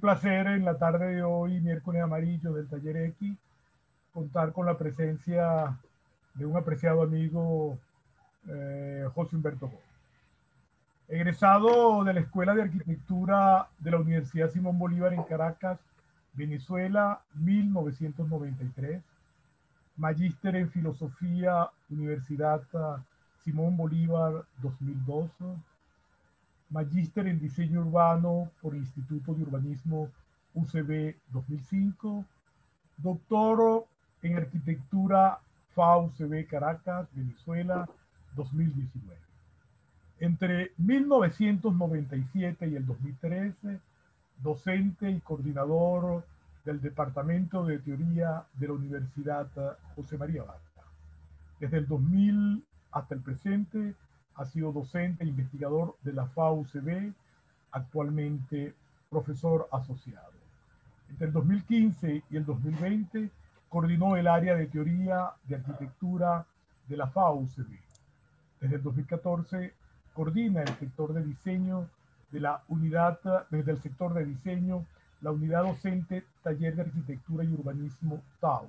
placer en la tarde de hoy, miércoles amarillo del Taller X, contar con la presencia de un apreciado amigo, José Humberto Gómez. Egresado de la Escuela de Arquitectura de la Universidad Simón Bolívar en Caracas, Venezuela, 1993. Magíster en Filosofía, Universidad Simón Bolívar, 2002. Magíster en Diseño Urbano por el Instituto de Urbanismo UCB, 2005. Doctor en Arquitectura FAUCB Caracas, Venezuela, 2019. Entre 1997 y el 2013, docente y coordinador del Departamento de Teoría de la Universidad José María Vargas. Desde el 2000 hasta el presente ha sido docente e investigador de la FAUCB, actualmente profesor asociado. Entre el 2015 y el 2020 coordinó el área de teoría de arquitectura de la FAUCB. Desde el 2014 coordina el sector de diseño de la unidad, desde el sector de diseño, la unidad docente Taller de Arquitectura y Urbanismo TAU,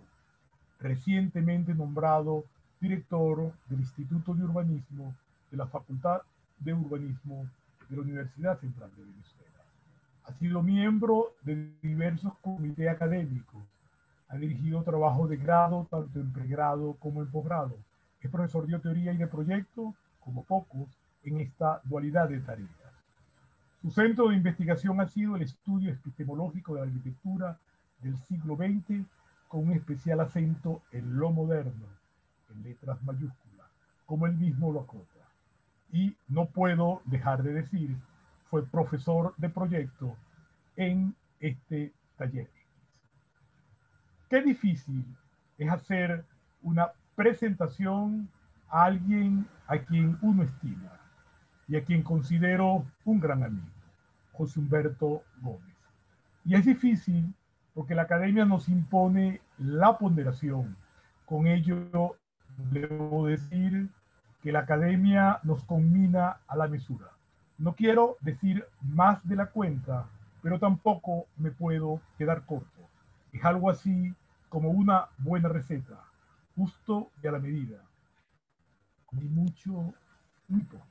recientemente nombrado director del Instituto de Urbanismo de la Facultad de Urbanismo de la Universidad Central de Venezuela. Ha sido miembro de diversos comités académicos. Ha dirigido trabajos de grado, tanto en pregrado como en posgrado. Es profesor de teoría y de proyecto, como pocos, en esta dualidad de tareas. Su centro de investigación ha sido el estudio epistemológico de la arquitectura del siglo XX, con un especial acento en lo moderno, en letras mayúsculas, como él mismo lo acota. Y no puedo dejar de decir, fue profesor de proyecto en este taller. Qué difícil es hacer una presentación a alguien a quien uno estima y a quien considero un gran amigo, José Humberto Gómez. Y es difícil porque la academia nos impone la ponderación. Con ello, debo decir que la academia nos conmina a la mesura. No quiero decir más de la cuenta, pero tampoco me puedo quedar corto. Es algo así como una buena receta, justo y a la medida. Ni mucho, ni poco.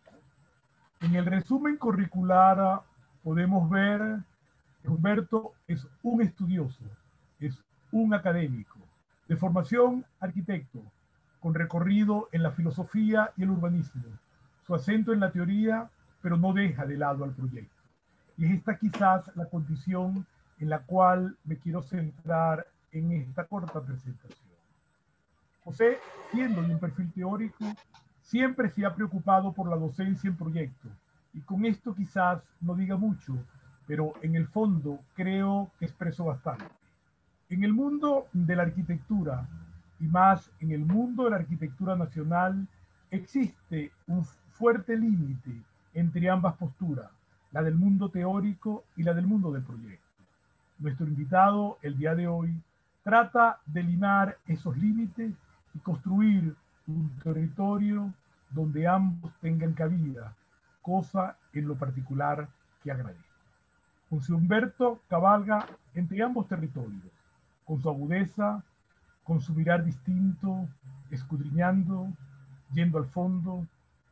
En el resumen curricular podemos ver que Humberto es un estudioso, es un académico, de formación arquitecto, con recorrido en la filosofía y el urbanismo, su acento en la teoría, pero no deja de lado al proyecto. Y es esta quizás la condición en la cual me quiero centrar en esta corta presentación. José, siendo de un perfil teórico, siempre se ha preocupado por la docencia en proyectos. Y con esto quizás no diga mucho, pero en el fondo creo que expreso bastante. En el mundo de la arquitectura, y más en el mundo de la arquitectura nacional, existe un fuerte límite entre ambas posturas, la del mundo teórico y la del mundo del proyecto. Nuestro invitado el día de hoy trata de limar esos límites y construir un territorio donde ambos tengan cabida, cosa en lo particular que agradezco. José Humberto cabalga entre ambos territorios, con su agudeza, con su mirar distinto, escudriñando, yendo al fondo,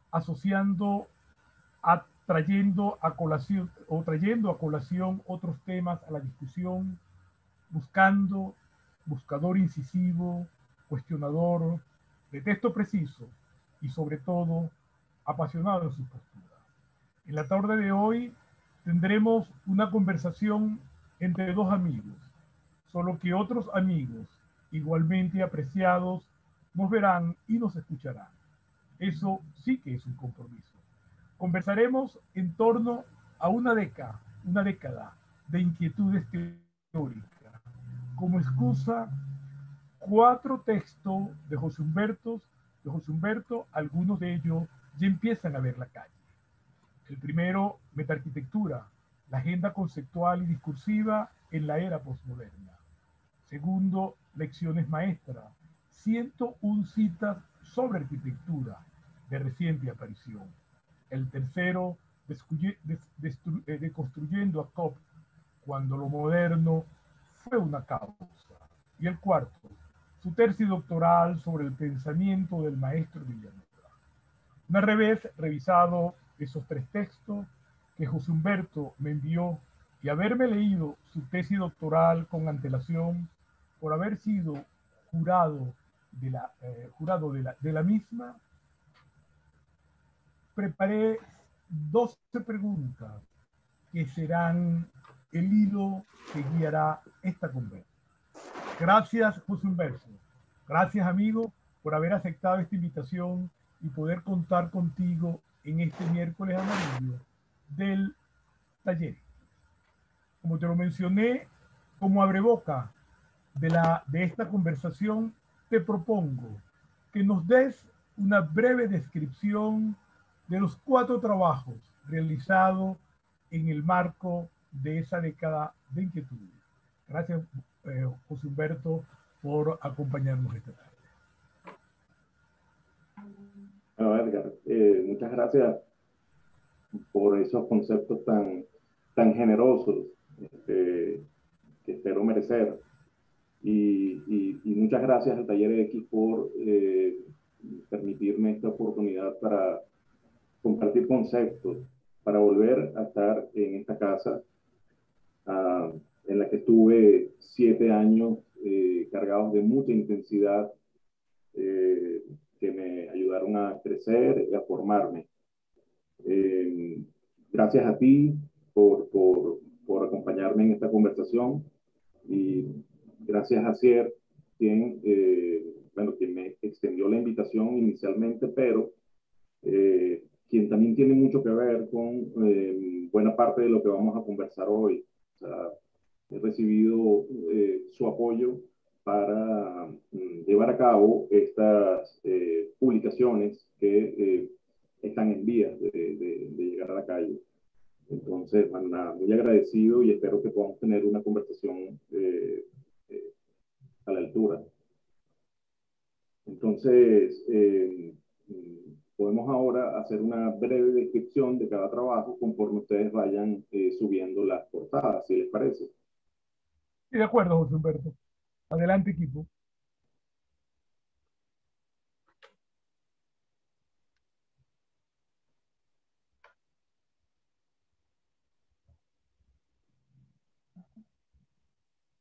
asociando, trayendo a colación otros temas a la discusión, buscador incisivo, cuestionador, de texto preciso y sobre todo apasionado en su postura. En la tarde de hoy tendremos una conversación entre dos amigos, solo que otros amigos igualmente apreciados nos verán y nos escucharán. Eso sí que es un compromiso. Conversaremos en torno a una década de inquietudes teóricas. Como excusa, 4 textos de José Humberto, algunos de ellos ya empiezan a ver la calle. El primero, Metaarquitectura, la agenda conceptual y discursiva en la era postmoderna. Segundo, Lecciones maestras, 101 citas sobre arquitectura, de reciente aparición. El tercero, Deconstruyendo a COP, cuando lo moderno fue una causa. Y el cuarto, su tesis doctoral sobre el pensamiento del maestro Villanueva. Una vez revisado esos tres textos que José Humberto me envió y haberme leído su tesis doctoral con antelación por haber sido jurado de la misma, preparé 12 preguntas que serán el hilo que guiará esta conversación. Gracias, José Humberto. Gracias, amigo, por haber aceptado esta invitación y poder contar contigo en este miércoles amarillo del taller. Como te lo mencioné, como abreboca de esta conversación, te propongo que nos des una breve descripción de los 4 trabajos realizados en el marco de esa década de inquietud. Gracias, José Humberto, por acompañarnos esta tarde. Bueno, Edgar, muchas gracias por esos conceptos tan generosos que espero merecer. Y muchas gracias al Taller X por permitirme esta oportunidad para compartir conceptos, para volver a estar en esta casa en la que estuve 7 años cargados de mucha intensidad que me ayudaron a crecer y a formarme. Gracias a ti por acompañarme en esta conversación y gracias a Cier, quien me extendió la invitación inicialmente, pero quien también tiene mucho que ver con buena parte de lo que vamos a conversar hoy. O sea, he recibido su apoyo para llevar a cabo estas publicaciones que están en vías de llegar a la calle. Entonces, bueno, nada, muy agradecido y espero que podamos tener una conversación a la altura. Entonces, podemos ahora hacer una breve descripción de cada trabajo conforme ustedes vayan subiendo las portadas, si les parece. Sí, de acuerdo, José Humberto. Adelante, equipo.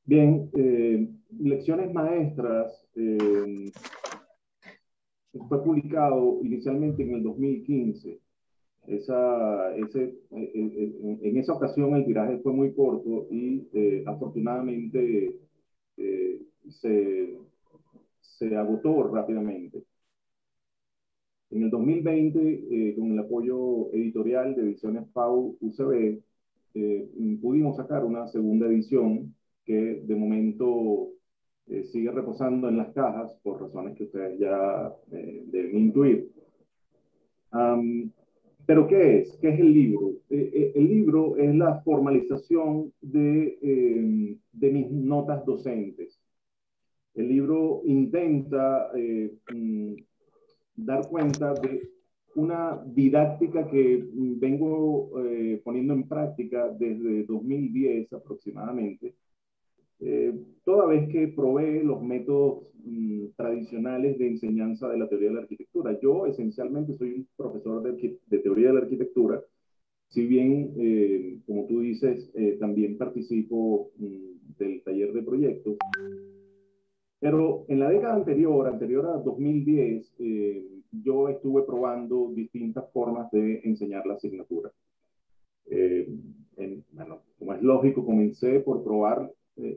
Bien, Lecciones Maestras fue publicado inicialmente en el 2015. En esa ocasión el tiraje fue muy corto y afortunadamente eh, se, se agotó rápidamente. En el 2020, con el apoyo editorial de Ediciones Pau UCB, pudimos sacar una segunda edición que de momento sigue reposando en las cajas por razones que ustedes ya deben intuir. ¿Pero qué es? ¿Qué es el libro? El libro es la formalización de mis notas docentes. El libro intenta dar cuenta de una didáctica que vengo poniendo en práctica desde 2010 aproximadamente, toda vez que provee los métodos tradicionales de enseñanza de la teoría de la arquitectura. Yo esencialmente soy un profesor de teoría de la arquitectura, si bien, como tú dices, también participo del taller de proyectos. Pero en la década anterior a 2010, yo estuve probando distintas formas de enseñar la asignatura. Bueno, como es lógico, comencé por probar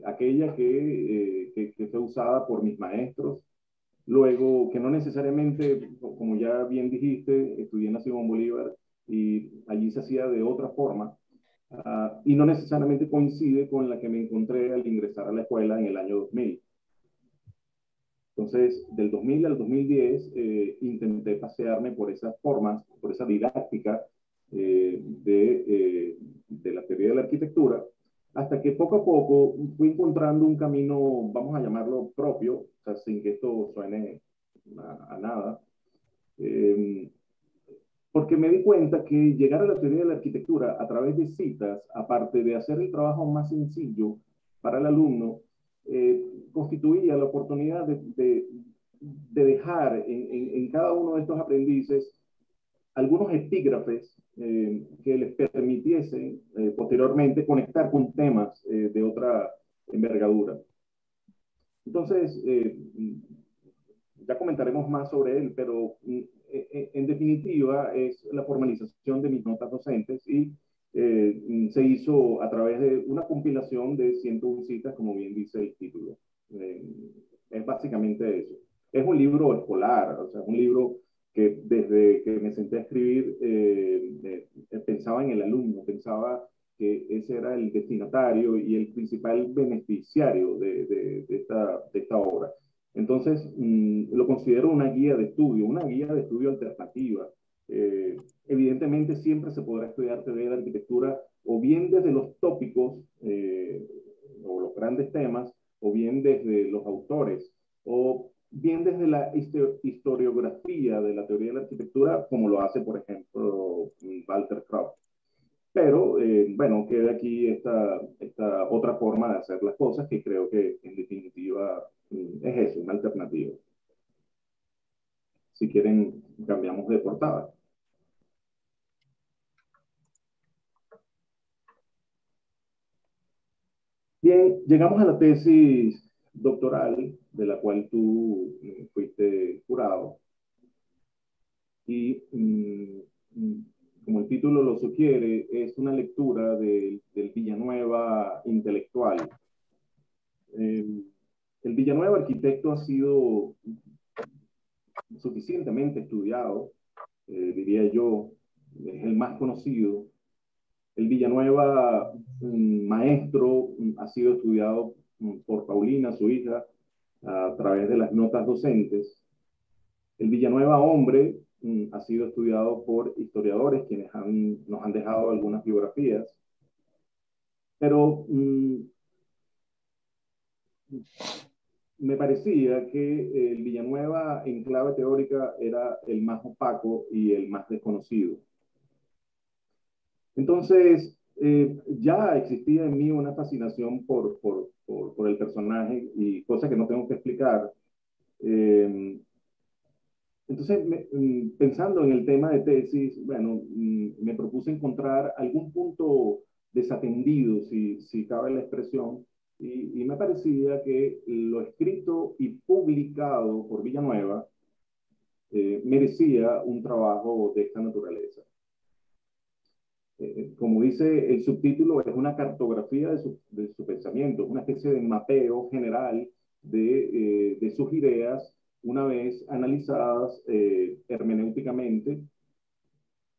aquella que fue usada por mis maestros. Luego, que no necesariamente, como ya bien dijiste, estudié en la Simón Bolívar y allí se hacía de otra forma. Y no necesariamente coincide con la que me encontré al ingresar a la escuela en el año 2000. Entonces, del 2000 al 2010, intenté pasearme por esas formas, por esa didáctica de la teoría de la arquitectura, hasta que poco a poco fui encontrando un camino, vamos a llamarlo propio, o sea, sin que esto suene a nada, porque me di cuenta que llegar a la teoría de la arquitectura a través de citas, aparte de hacer el trabajo más sencillo para el alumno, eh, constituía la oportunidad de dejar en cada uno de estos aprendices algunos epígrafes que les permitiesen posteriormente conectar con temas de otra envergadura. Entonces, ya comentaremos más sobre él, pero en definitiva es la formalización de mis notas docentes y se hizo a través de una compilación de 101 citas, como bien dice el título. Eh, es básicamente eso. Es un libro escolar, o sea, un libro que desde que me senté a escribir pensaba en el alumno, pensaba que ese era el destinatario y el principal beneficiario de esta obra. Entonces, lo considero una guía de estudio alternativa. Evidentemente, siempre se podrá estudiar teoría de la arquitectura o bien desde los tópicos o los grandes temas, o bien desde los autores, o bien desde la historiografía de la teoría de la arquitectura, como lo hace, por ejemplo, Walter Krauss. Pero, bueno, queda aquí esta otra forma de hacer las cosas que creo que, en definitiva, es eso, una alternativa. Si quieren, cambiamos de portada. Bien, llegamos a la tesis doctoral de la cual tú fuiste jurado. Y como el título lo sugiere, es una lectura del Villanueva intelectual. El Villanueva arquitecto ha sido suficientemente estudiado, diría yo, es el más conocido. El Villanueva maestro ha sido estudiado por Paulina, su hija, a través de las notas docentes. El Villanueva hombre ha sido estudiado por historiadores quienes nos han dejado algunas biografías, pero me parecía que el Villanueva en clave teórica era el más opaco y el más desconocido. Entonces, ya existía en mí una fascinación por el personaje y cosas que no tengo que explicar. Entonces, pensando en el tema de tesis, bueno, me propuse encontrar algún punto desatendido, si cabe la expresión, y me parecía que lo escrito y publicado por Villanueva merecía un trabajo de esta naturaleza. Como dice el subtítulo, es una cartografía de su pensamiento, una especie de mapeo general de sus ideas una vez analizadas hermenéuticamente.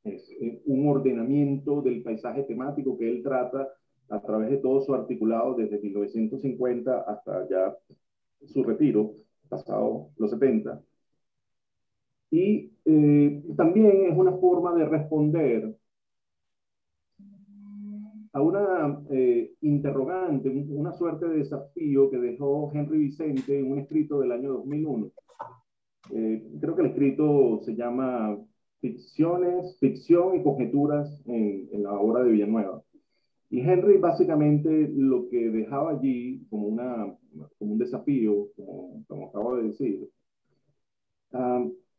Es un ordenamiento del paisaje temático que él trata a través de todo su articulado desde 1950 hasta ya su retiro, pasado los 70. Y también es una forma de responder a una interrogante, una suerte de desafío que dejó Henry Vicente en un escrito del año 2001. Creo que el escrito se llama Ficción y conjeturas en la obra de Villanueva. Y Henry básicamente lo que dejaba allí como un desafío, como acabo de decir,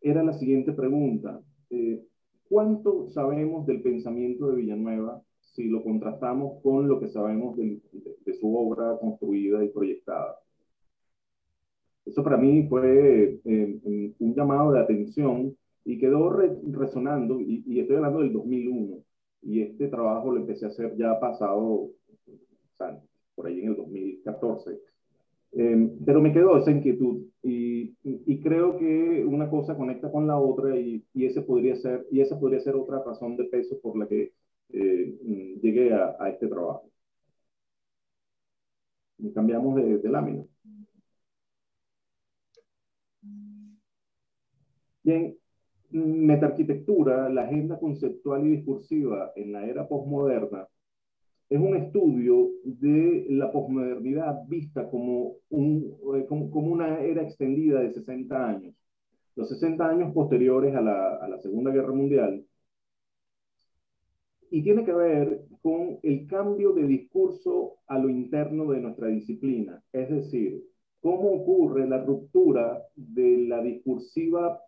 era la siguiente pregunta. ¿Cuánto sabemos del pensamiento de Villanueva si lo contrastamos con lo que sabemos de su obra construida y proyectada? Eso para mí fue un llamado de atención y quedó resonando, y estoy hablando del 2001, y este trabajo lo empecé a hacer ya pasado, o sea, por ahí en el 2014. Pero me quedó esa inquietud y creo que una cosa conecta con la otra y esa podría ser otra razón de peso por la que llegué a este trabajo. Y cambiamos de lámina. Bien, metaarquitectura, la agenda conceptual y discursiva en la era posmoderna, es un estudio de la posmodernidad vista como una era extendida de 60 años. Los 60 años posteriores a la Segunda Guerra Mundial y tiene que ver con el cambio de discurso a lo interno de nuestra disciplina, es decir, cómo ocurre la ruptura de la discursiva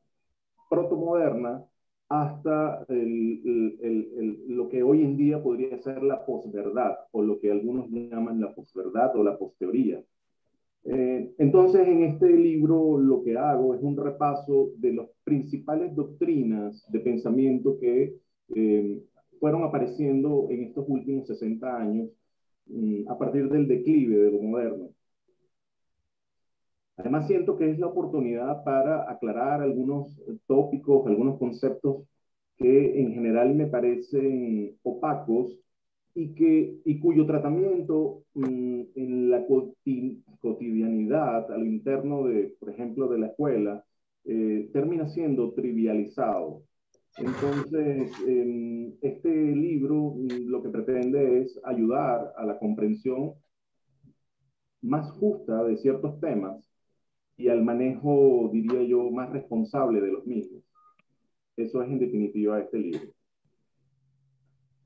protomoderna hasta lo que hoy en día podría ser la posverdad, o lo que algunos llaman la posverdad o la posteoría. Entonces, en este libro lo que hago es un repaso de las principales doctrinas de pensamiento que eh, fueron apareciendo en estos últimos 60 años a partir del declive de lo moderno. Además, siento que es la oportunidad para aclarar algunos tópicos, algunos conceptos que en general me parecen opacos y cuyo tratamiento en la cotidianidad, al interno de, por ejemplo, de la escuela, termina siendo trivializado. Entonces, este libro lo que pretende es ayudar a la comprensión más justa de ciertos temas y al manejo, diría yo, más responsable de los mismos. Eso es en definitiva este libro.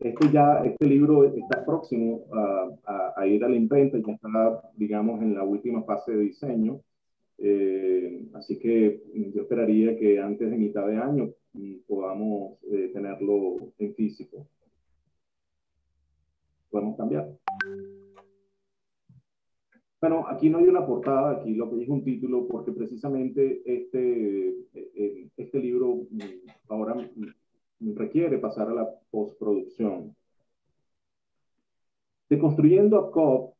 Este libro está próximo a ir a la imprenta, ya está, digamos, en la última fase de diseño. Así que yo esperaría que antes de mitad de año podamos tenerlo en físico. Podemos cambiar. Bueno, aquí no hay una portada, aquí lo que hay es un título, porque precisamente este libro ahora requiere pasar a la postproducción. Deconstruyendo a Cobb,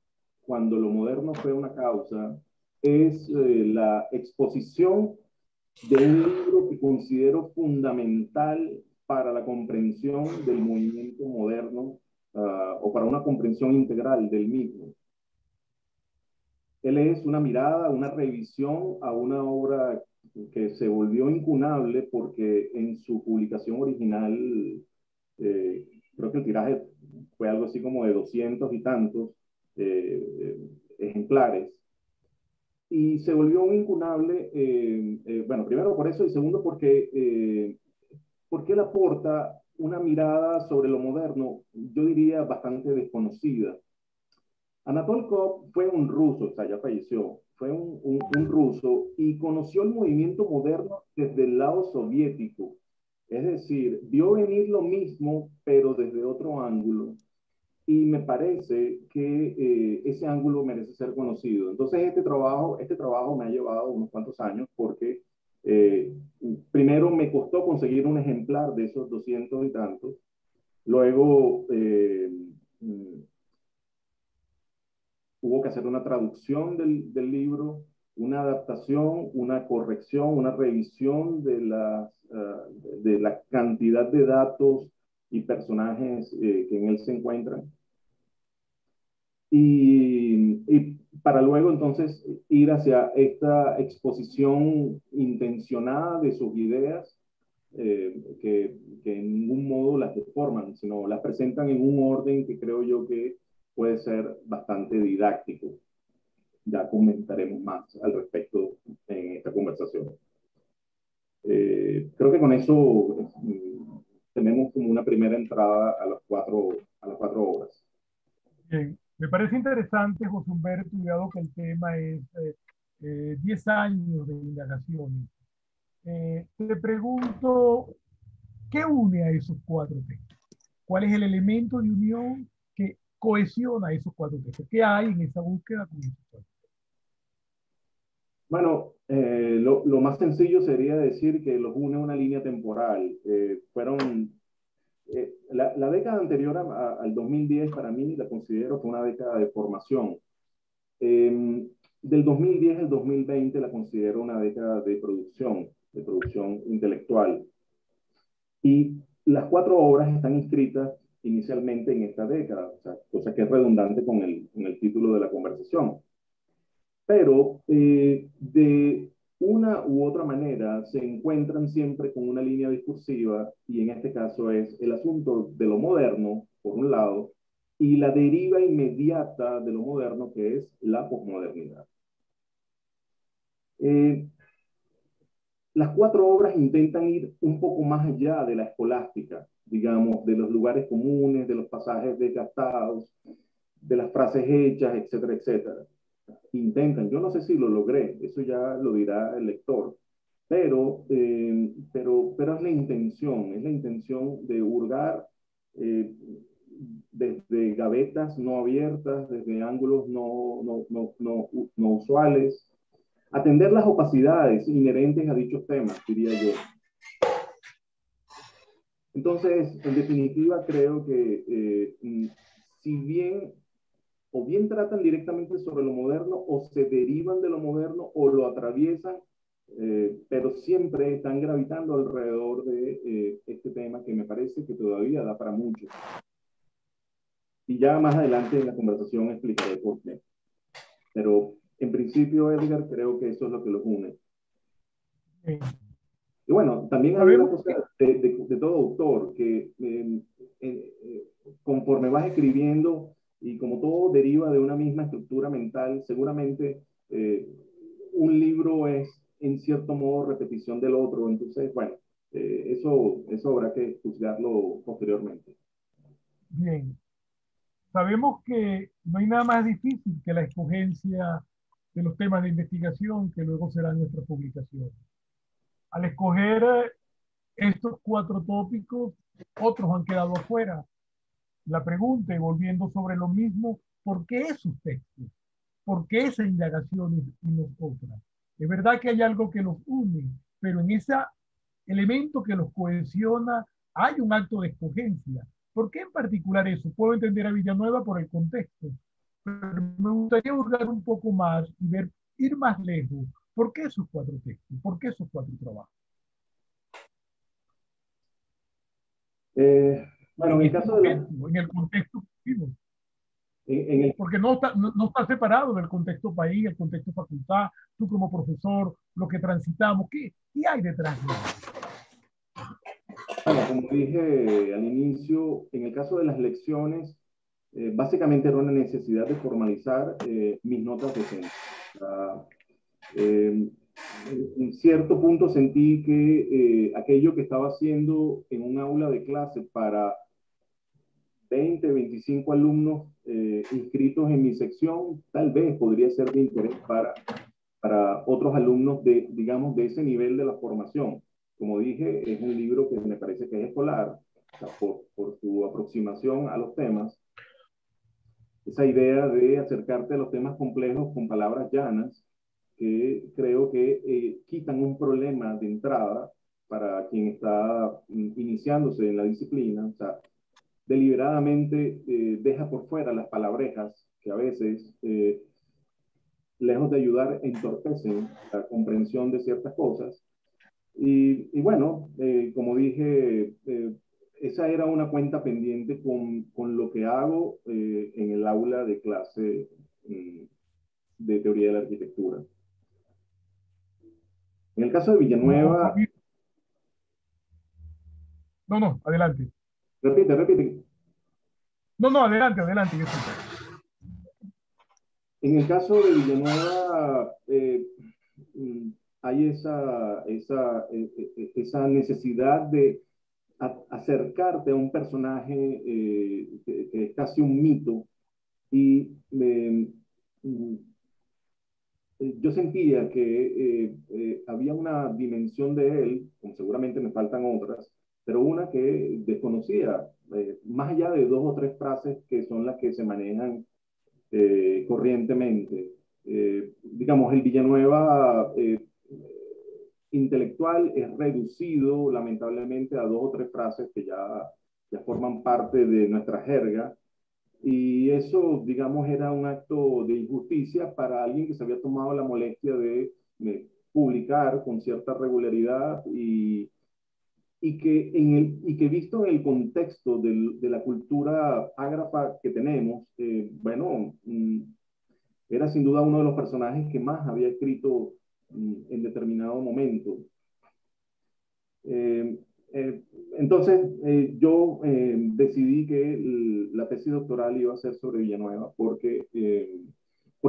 cuando lo moderno fue una causa, es la exposición de un libro que considero fundamental para la comprensión del movimiento moderno o para una comprensión integral del mismo. Él es una mirada, una revisión a una obra que se volvió incunable porque en su publicación original, eh, creo que el tiraje fue algo así como de 200 y tantos ejemplares. Y se volvió un incunable, bueno, primero por eso y segundo porque él aporta una mirada sobre lo moderno, yo diría bastante desconocida. Anatol Kopp fue un ruso, o sea, ya falleció, fue un ruso y conoció el movimiento moderno desde el lado soviético. Es decir, vio venir lo mismo, pero desde otro ángulo. Y me parece que ese ángulo merece ser conocido. Entonces, este trabajo me ha llevado unos cuantos años porque eh, primero me costó conseguir un ejemplar de esos 200 y tantos. Luego, hubo que hacer una traducción del libro, una adaptación, una corrección, una revisión de la cantidad de datos y personajes que en él se encuentran. Y para luego entonces ir hacia esta exposición intencionada de sus ideas que en ningún modo las deforman, sino las presentan en un orden que creo yo que puede ser bastante didáctico. Ya comentaremos más al respecto en esta conversación. Creo que con eso tenemos como una primera entrada a las cuatro obras. Bien, me parece interesante, José Humberto, dado que el tema es 10 años de indagaciones. Te pregunto, ¿qué une a esos cuatro textos? ¿Cuál es el elemento de unión que cohesiona esos cuatro textos? ¿Qué hay en esa búsqueda con esos cuatro? Bueno, lo más sencillo sería decir que los une una línea temporal. La década anterior al 2010 para mí la considero que una década de formación. Del 2010 al 2020 la considero una década de producción intelectual. Y las cuatro obras están inscritas inicialmente en esta década, o sea, cosa que es redundante con el título de la conversación. Pero de una u otra manera se encuentran siempre con una línea discursiva y en este caso es el asunto de lo moderno, por un lado, y la deriva inmediata de lo moderno que es la posmodernidad. las cuatro obras intentan ir un poco más allá de la escolástica, digamos, de los lugares comunes, de los pasajes desgastados, de las frases hechas, etcétera, etcétera. Intentan, yo no sé si lo logré, eso ya lo dirá el lector, pero es la intención de hurgar eh, desde gavetas no abiertas, desde ángulos no usuales, atender las opacidades inherentes a dichos temas, diría yo. Entonces, en definitiva, creo que si bien o bien tratan directamente sobre lo moderno o se derivan de lo moderno o lo atraviesan, pero siempre están gravitando alrededor de este tema que me parece que todavía da para mucho. Y ya más adelante en la conversación explicaré por qué. Pero en principio, Edgar, creo que eso es lo que los une. Sí. Y bueno, también hay una Sabemos cosa que, de todo autor, que conforme vas escribiendo y como todo deriva de una misma estructura mental, seguramente un libro es en cierto modo repetición del otro. Entonces, bueno, eso habrá que juzgarlo posteriormente. bien, sabemos que no hay nada más difícil que la escogencia de los temas de investigación que luego serán nuestras publicaciones. Al escoger estos cuatro tópicos, otros han quedado afuera. La pregunta, y volviendo sobre lo mismo, ¿por qué esos textos? ¿Por qué esa indagación y no otra? Es verdad que hay algo que los une, pero en ese elemento que los cohesiona hay un acto de escogencia. ¿Por qué en particular eso? Puedo entender a Villanueva por el contexto, pero me gustaría hurgar un poco más y ver, ir más lejos. ¿Por qué esos cuatro textos? ¿Por qué esos cuatro trabajos? Eh, bueno, En en el este caso de momento, en el contexto que vivimos, en el, porque no está separado del contexto país, el contexto facultad, tú como profesor, lo que transitamos, ¿qué hay detrás de eso? bueno, como dije al inicio, en el caso de las lecciones, básicamente era una necesidad de formalizar mis notas docentes. Eh, en cierto punto sentí que aquello que estaba haciendo en un aula de clase para 20, 25 alumnos inscritos en mi sección, tal vez podría ser de interés para otros alumnos de, digamos, de ese nivel de la formación. Como dije, es un libro que me parece que es escolar, o sea, por su aproximación a los temas, esa idea de acercarte a los temas complejos con palabras llanas, que creo que quitan un problema de entrada para quien está iniciándose en la disciplina. O sea, deliberadamente deja por fuera las palabrejas que a veces, lejos de ayudar, entorpecen la comprensión de ciertas cosas. Y bueno, como dije, esa era una cuenta pendiente con lo que hago en el aula de clase de teoría de la arquitectura. En el caso de No, Villanueva, no, no, adelante. repite. No, no, adelante, adelante. En el caso de Villanueva, hay esa necesidad de acercarte a un personaje que es casi un mito y mm, yo sentía que había una dimensión de él, como seguramente me faltan otras, pero una que desconocía, más allá de dos o tres frases que son las que se manejan corrientemente. Digamos, el Villanueva intelectual es reducido lamentablemente a dos o tres frases que ya forman parte de nuestra jerga. Y eso, digamos, era un acto de injusticia para alguien que se había tomado la molestia de publicar con cierta regularidad y que visto en el contexto de la cultura ágrafa que tenemos, bueno, era sin duda uno de los personajes que más había escrito en determinado momento. Eh, eh, entonces, yo decidí que la tesis doctoral iba a ser sobre Villanueva porque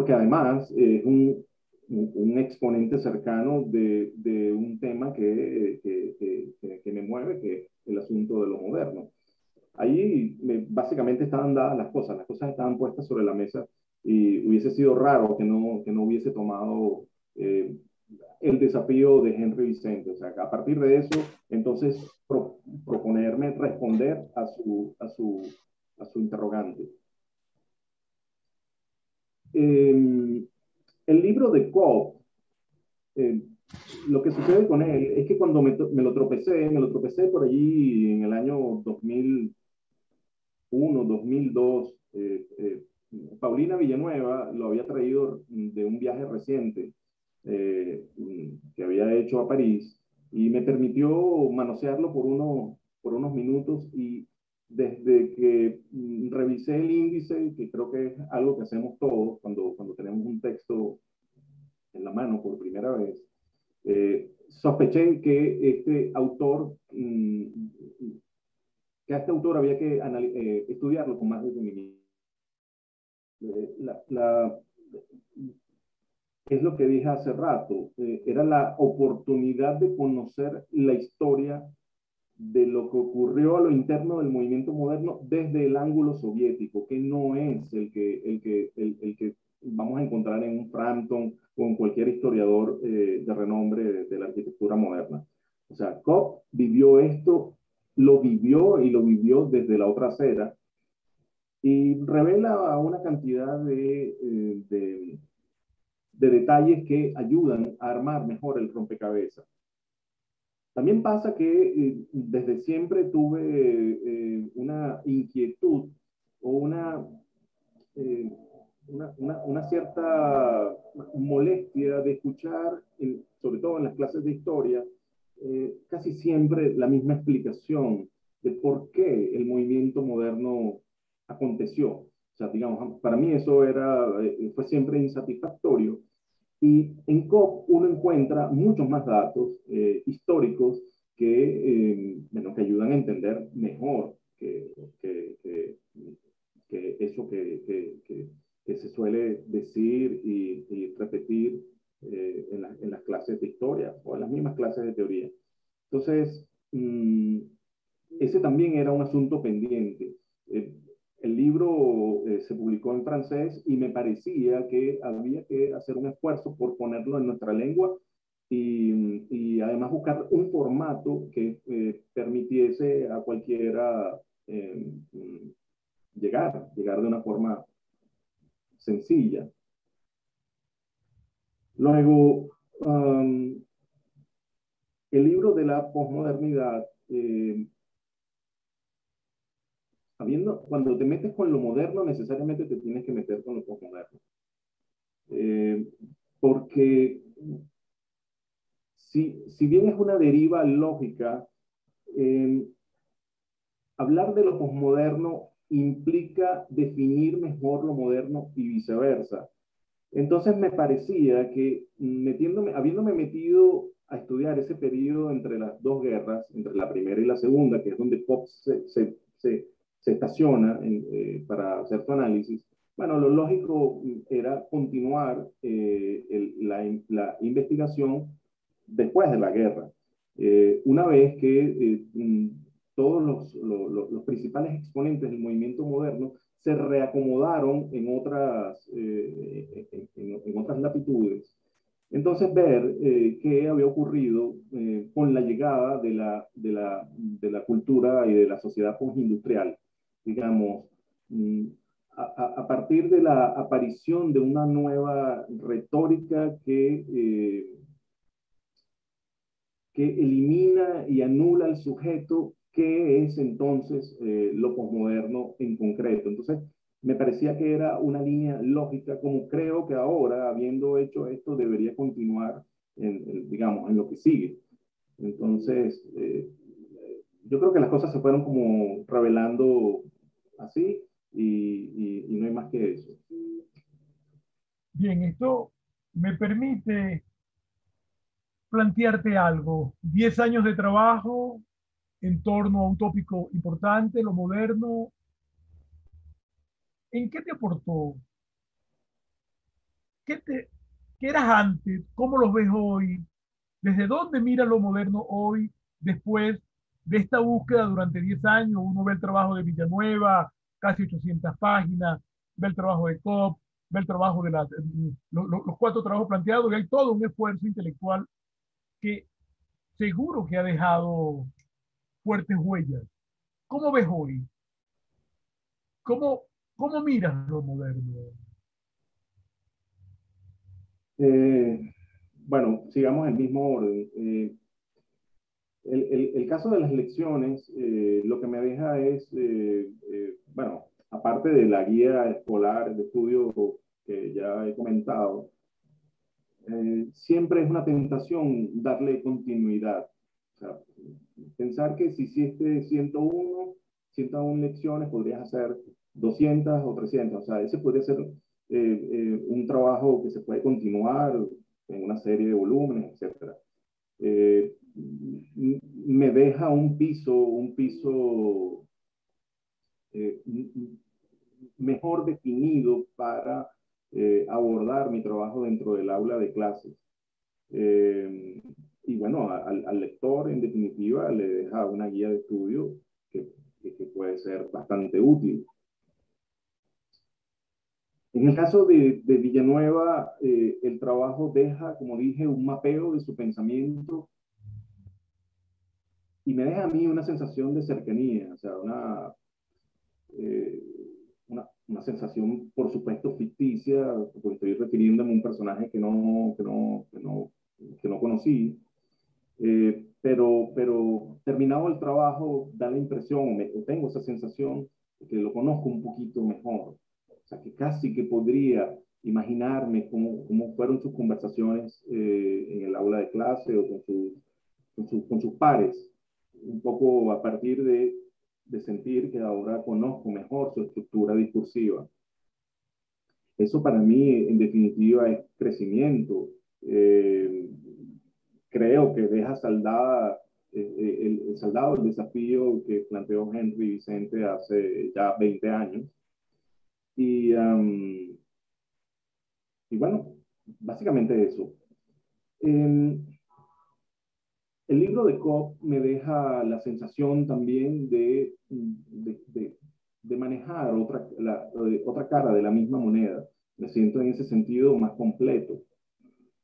además un exponente cercano de un tema que me mueve, que es el asunto de lo moderno. Ahí básicamente estaban dadas las cosas estaban puestas sobre la mesa y hubiese sido raro que no hubiese tomado el desafío de Henry Vicente. O sea, a partir de eso, entonces proponerme responder a su interrogante. El libro de Cobb, lo que sucede con él es que cuando me lo tropecé por allí en el año 2001, 2002. Paulina Villanueva lo había traído de un viaje reciente que había hecho a París y me permitió manosearlo por unos minutos y desde que revisé el índice, que creo que es algo que hacemos todos cuando tenemos un texto en la mano por primera vez, sospeché que que a este autor había que estudiarlo con más detenimiento. La, la, es lo que dije hace rato, era la oportunidad de conocer la historia de lo que ocurrió a lo interno del movimiento moderno desde el ángulo soviético, que no es el que vamos a encontrar en un Frampton o en cualquier historiador de renombre de la arquitectura moderna. O sea, Koch vivió esto, lo vivió y lo vivió desde la otra acera y revela una cantidad de detalles que ayudan a armar mejor el rompecabezas. También pasa que desde siempre tuve una inquietud o eh, una cierta molestia de escuchar, sobre todo en las clases de historia, casi siempre la misma explicación de por qué el movimiento moderno aconteció. O sea, digamos, para mí eso fue siempre insatisfactorio. Y en COP uno encuentra muchos más datos históricos bueno, que ayudan a entender mejor que, que, que eso que se suele decir y repetir en las clases de historia o en las mismas clases de teoría. Entonces, ese también era un asunto pendiente. El libro se publicó en francés y me parecía que había que hacer un esfuerzo por ponerlo en nuestra lengua y además buscar un formato que permitiese a cualquiera llegar de una forma sencilla. Luego, el libro de la posmodernidad, cuando te metes con lo moderno, necesariamente te tienes que meter con lo posmoderno. Porque si bien es una deriva lógica, hablar de lo posmoderno implica definir mejor lo moderno y viceversa. Entonces me parecía que habiéndome metido a estudiar ese periodo entre las dos guerras, entre la primera y la segunda, que es donde Pop se estaciona para hacer su análisis, bueno, lo lógico era continuar la investigación después de la guerra. Una vez que todos los principales exponentes del movimiento moderno se reacomodaron en otras latitudes. Entonces, ver qué había ocurrido con la llegada de la cultura y de la sociedad postindustrial, digamos, a partir de la aparición de una nueva retórica que elimina y anula al sujeto, ¿qué es entonces lo posmoderno en concreto? Entonces, me parecía que era una línea lógica, como creo que ahora, habiendo hecho esto, debería continuar, digamos, en lo que sigue. Entonces, yo creo que las cosas se fueron como revelando así y no hay más que eso. Bien, esto me permite plantearte algo. 10 años de trabajo en torno a un tópico importante, lo moderno. ¿En qué te aportó? ¿Qué ¿Qué eras antes? ¿Cómo los ves hoy? ¿Desde dónde miras lo moderno hoy, después de esta búsqueda durante 10 años? Uno ve el trabajo de Villanueva, casi 800 páginas, ve el trabajo de Cobb, ve el trabajo de los cuatro trabajos planteados, y hay todo un esfuerzo intelectual que seguro que ha dejado fuertes huellas. ¿Cómo ves hoy? ¿Cómo, cómo miras lo moderno? Eh, bueno, sigamos el mismo orden. El caso de las lecciones, lo que me deja es, bueno, aparte de la guía escolar de estudio que ya he comentado, siempre es una tentación darle continuidad. O sea, pensar que si hiciste 101 lecciones, podrías hacer 200 o 300. O sea, ese podría ser un trabajo que se puede continuar en una serie de volúmenes, etcétera. Eh, Me deja un piso eh, mejor definido para abordar mi trabajo dentro del aula de clases. Eh, y bueno, al lector en definitiva le deja una guía de estudio que puede ser bastante útil. En el caso de Villanueva, el trabajo deja, como dije, un mapeo de su pensamiento y me deja a mí una sensación de cercanía, o sea, eh, una sensación, por supuesto, ficticia, porque estoy refiriéndome a un personaje que no conocí, pero terminado el trabajo da la impresión, o tengo esa sensación, de que lo conozco un poquito mejor. O sea, que casi que podría imaginarme cómo fueron sus conversaciones en el aula de clase o con sus pares, un poco a partir de sentir que ahora conozco mejor su estructura discursiva. Eso para mí, en definitiva, es crecimiento. Eh, Creo que deja saldado el desafío que planteó Henry Vicente hace ya 20 años. Y, y bueno, básicamente eso. Eh, el libro de Cobb me deja la sensación también de manejar otra cara de la misma moneda. Me siento en ese sentido más completo.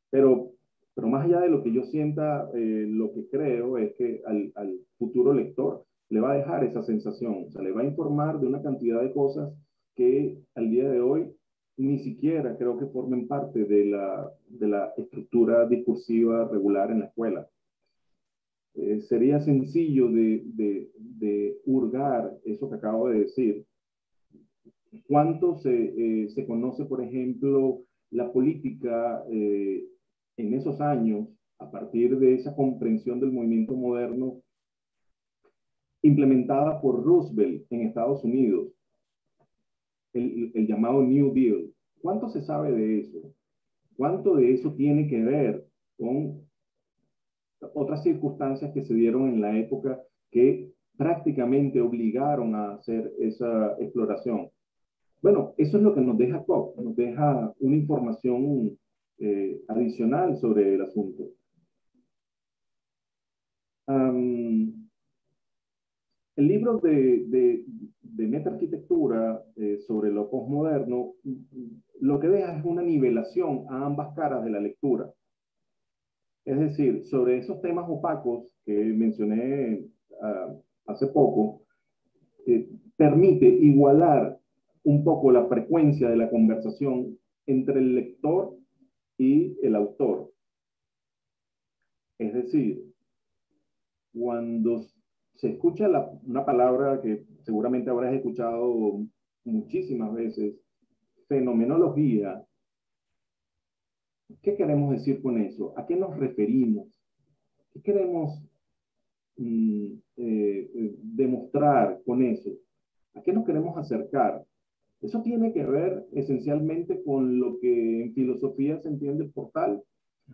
Pero, pero más allá de lo que yo sienta, lo que creo es que al futuro lector le va a dejar esa sensación, o sea, le va a informar de una cantidad de cosas que al día de hoy ni siquiera creo que formen parte de la estructura discursiva regular en la escuela. Sería sencillo de hurgar eso que acabo de decir. ¿Cuánto se conoce, por ejemplo, la política en esos años, a partir de esa comprensión del movimiento moderno implementada por Roosevelt en Estados Unidos, el llamado New Deal? ¿Cuánto se sabe de eso? ¿Cuánto de eso tiene que ver con otras circunstancias que se dieron en la época que prácticamente obligaron a hacer esa exploración? Bueno, eso es lo que nos deja Cobb, nos deja una información adicional sobre el asunto. Um, el libro de metaarquitectura sobre lo postmoderno lo que deja es una nivelación a ambas caras de la lectura. Es decir, sobre esos temas opacos que mencioné hace poco, permite igualar un poco la frecuencia de la conversación entre el lector y el autor. Es decir, cuando se escucha una palabra que seguramente habrás escuchado muchísimas veces, fenomenología, ¿qué queremos decir con eso? ¿A qué nos referimos? ¿Qué queremos demostrar con eso? ¿A qué nos queremos acercar? Eso tiene que ver esencialmente con lo que en filosofía se entiende por tal,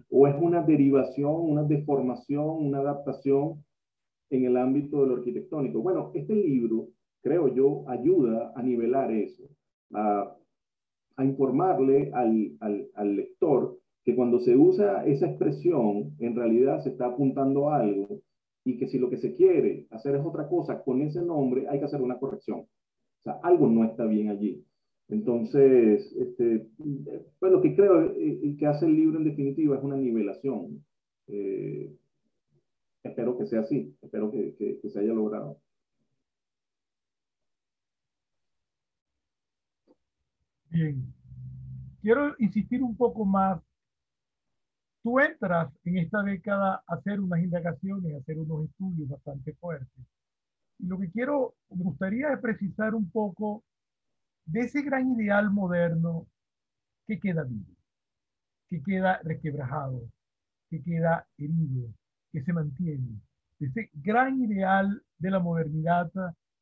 o es una derivación, una deformación, una adaptación en el ámbito de lo arquitectónico. Bueno, este libro, creo yo, ayuda a nivelar eso, a informarle al lector que cuando se usa esa expresión, en realidad se está apuntando a algo y que si lo que se quiere hacer es otra cosa con ese nombre, hay que hacer una corrección. O sea, algo no está bien allí. Entonces, pues lo que creo que hace el libro en definitiva es una nivelación. Eh, Espero que sea así, espero que se haya logrado. Bien, quiero insistir un poco más. Tú entras en esta década a hacer unas indagaciones, a hacer unos estudios bastante fuertes. Y lo que me gustaría es precisar un poco de ese gran ideal moderno que queda vivo, que queda resquebrajado, que queda herido, que se mantiene. Ese gran ideal de la modernidad,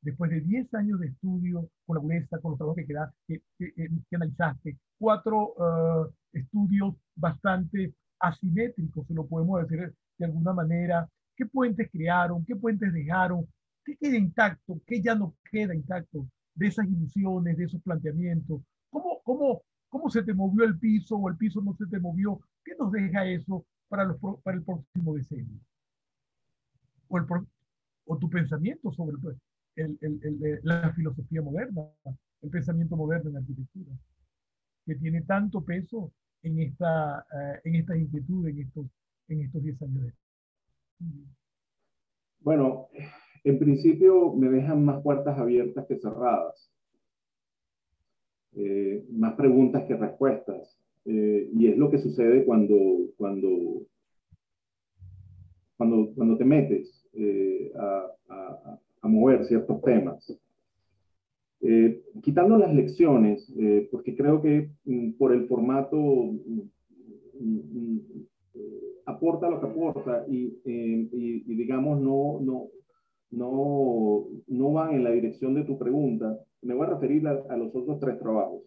después de 10 años de estudio, con la dureza, con los trabajos que analizaste, 4 estudios bastante asimétricos, se lo podemos decir de alguna manera, qué puentes crearon, qué puentes dejaron, qué queda intacto, qué ya no queda intacto de esas ilusiones, de esos planteamientos, cómo se te movió el piso o el piso no se te movió, qué nos deja eso para el próximo decenio. O, el, o tu pensamiento sobre la filosofía moderna, el pensamiento moderno en arquitectura, que tiene tanto peso en estas inquietudes, en estos 10 años de estudio. Bueno, en principio me dejan más puertas abiertas que cerradas, más preguntas que respuestas. Y es lo que sucede cuando te metes a mover ciertos temas. Quitando las lecciones, porque creo que por el formato aporta lo que aporta y digamos no van en la dirección de tu pregunta, me voy a referir a los otros 3 trabajos.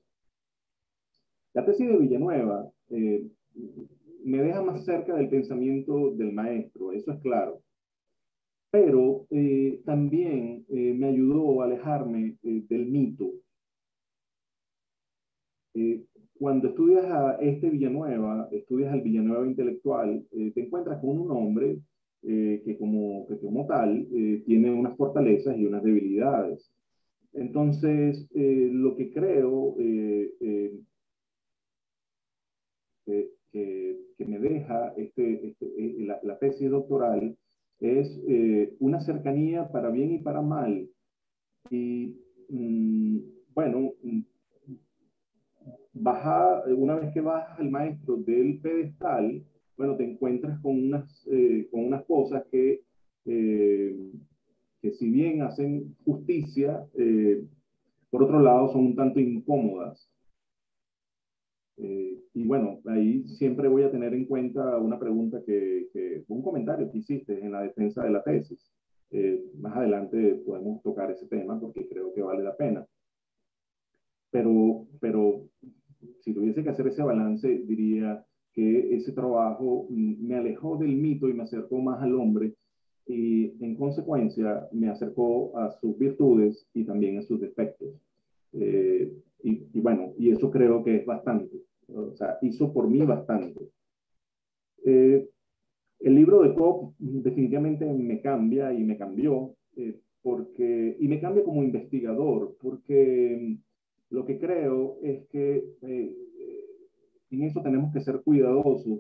La tesis de Villanueva me deja más cerca del pensamiento del maestro, eso es claro, pero también me ayudó a alejarme del mito. Cuando estudias a este Villanueva, estudias al Villanueva intelectual, te encuentras con un hombre que como tal tiene unas fortalezas y unas debilidades. Entonces, lo que creo que me deja la tesis doctoral es una cercanía para bien y para mal. Y bueno, una vez que bajas al maestro del pedestal, bueno, te encuentras con unas cosas que si bien hacen justicia, por otro lado son un tanto incómodas. Y bueno, ahí siempre voy a tener en cuenta una pregunta un comentario que hiciste en la defensa de la tesis. Más adelante podemos tocar ese tema porque creo que vale la pena. Pero si tuviese que hacer ese balance, diría que ese trabajo me alejó del mito y me acercó más al hombre y en consecuencia me acercó a sus virtudes y también a sus defectos. Y bueno, y eso creo que es bastante. O sea, hizo por mí bastante. Eh, el libro de Cobb definitivamente me cambia y me cambió, y me cambia como investigador, porque lo que creo es que en eso tenemos que ser cuidadosos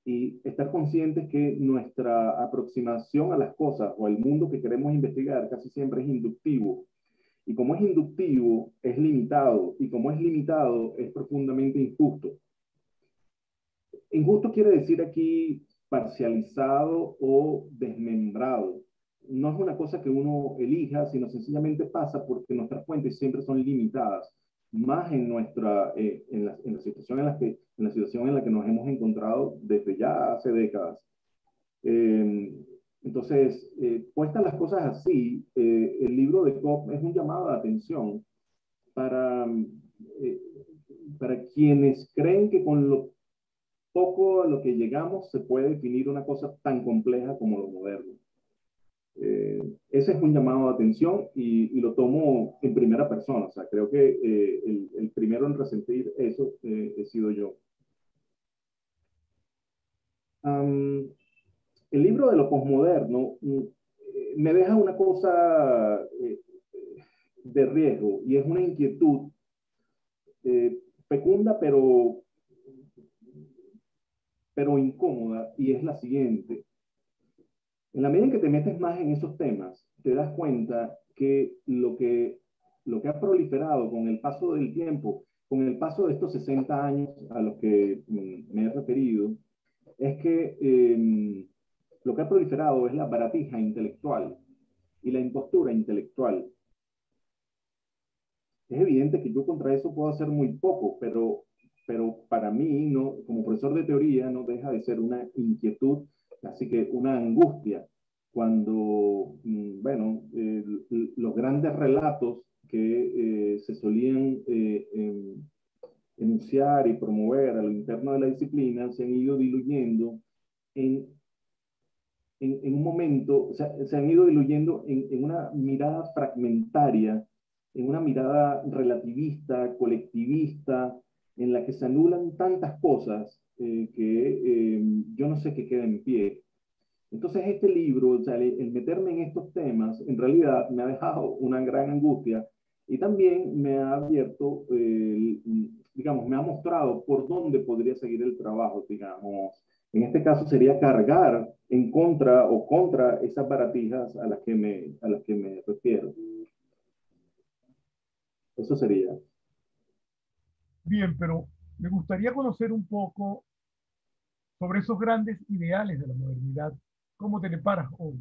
y estar conscientes que nuestra aproximación a las cosas o al mundo que queremos investigar casi siempre es inductivo. Y como es inductivo, es limitado. Y como es limitado, es profundamente injusto. Injusto quiere decir aquí parcializado o desmembrado. No es una cosa que uno elija, sino sencillamente pasa porque nuestras fuentes siempre son limitadas, más en la situación en la situación en la que nos hemos encontrado desde ya hace décadas. Eh, entonces, puestas las cosas así, el libro de Cobb es un llamado de atención para, eh, para quienes creen que con lo poco a lo que llegamos se puede definir una cosa tan compleja como lo moderno. Ese es un llamado de atención y lo tomo en primera persona. O sea, creo que el primero en resentir eso he sido yo. Um, el libro de lo posmoderno me deja una cosa de riesgo y es una inquietud fecunda pero incómoda, y es la siguiente. En la medida en que te metes más en esos temas, te das cuenta que lo que ha proliferado con el paso del tiempo, con el paso de estos 60 años a los que me he referido, es que lo que ha proliferado es la baratija intelectual y la impostura intelectual. Es evidente que yo contra eso puedo hacer muy poco, pero para mí, no, como profesor de teoría, no deja de ser una inquietud, así que una angustia, cuando, bueno, los grandes relatos que se solían enunciar y promover a lo interno de la disciplina se han ido diluyendo en, en un momento, o sea, se han ido diluyendo en una mirada fragmentaria, en una mirada relativista, colectivista, en la que se anulan tantas cosas que yo no sé qué queda en pie. Entonces este libro, o sea, el meterme en estos temas, en realidad me ha dejado una gran angustia y también me ha abierto, digamos, me ha mostrado por dónde podría seguir el trabajo, digamos. En este caso sería cargar en contra o contra esas baratijas a las que me refiero. Eso sería. Bien, pero me gustaría conocer un poco sobre esos grandes ideales de la modernidad. ¿Cómo te le paras hoy?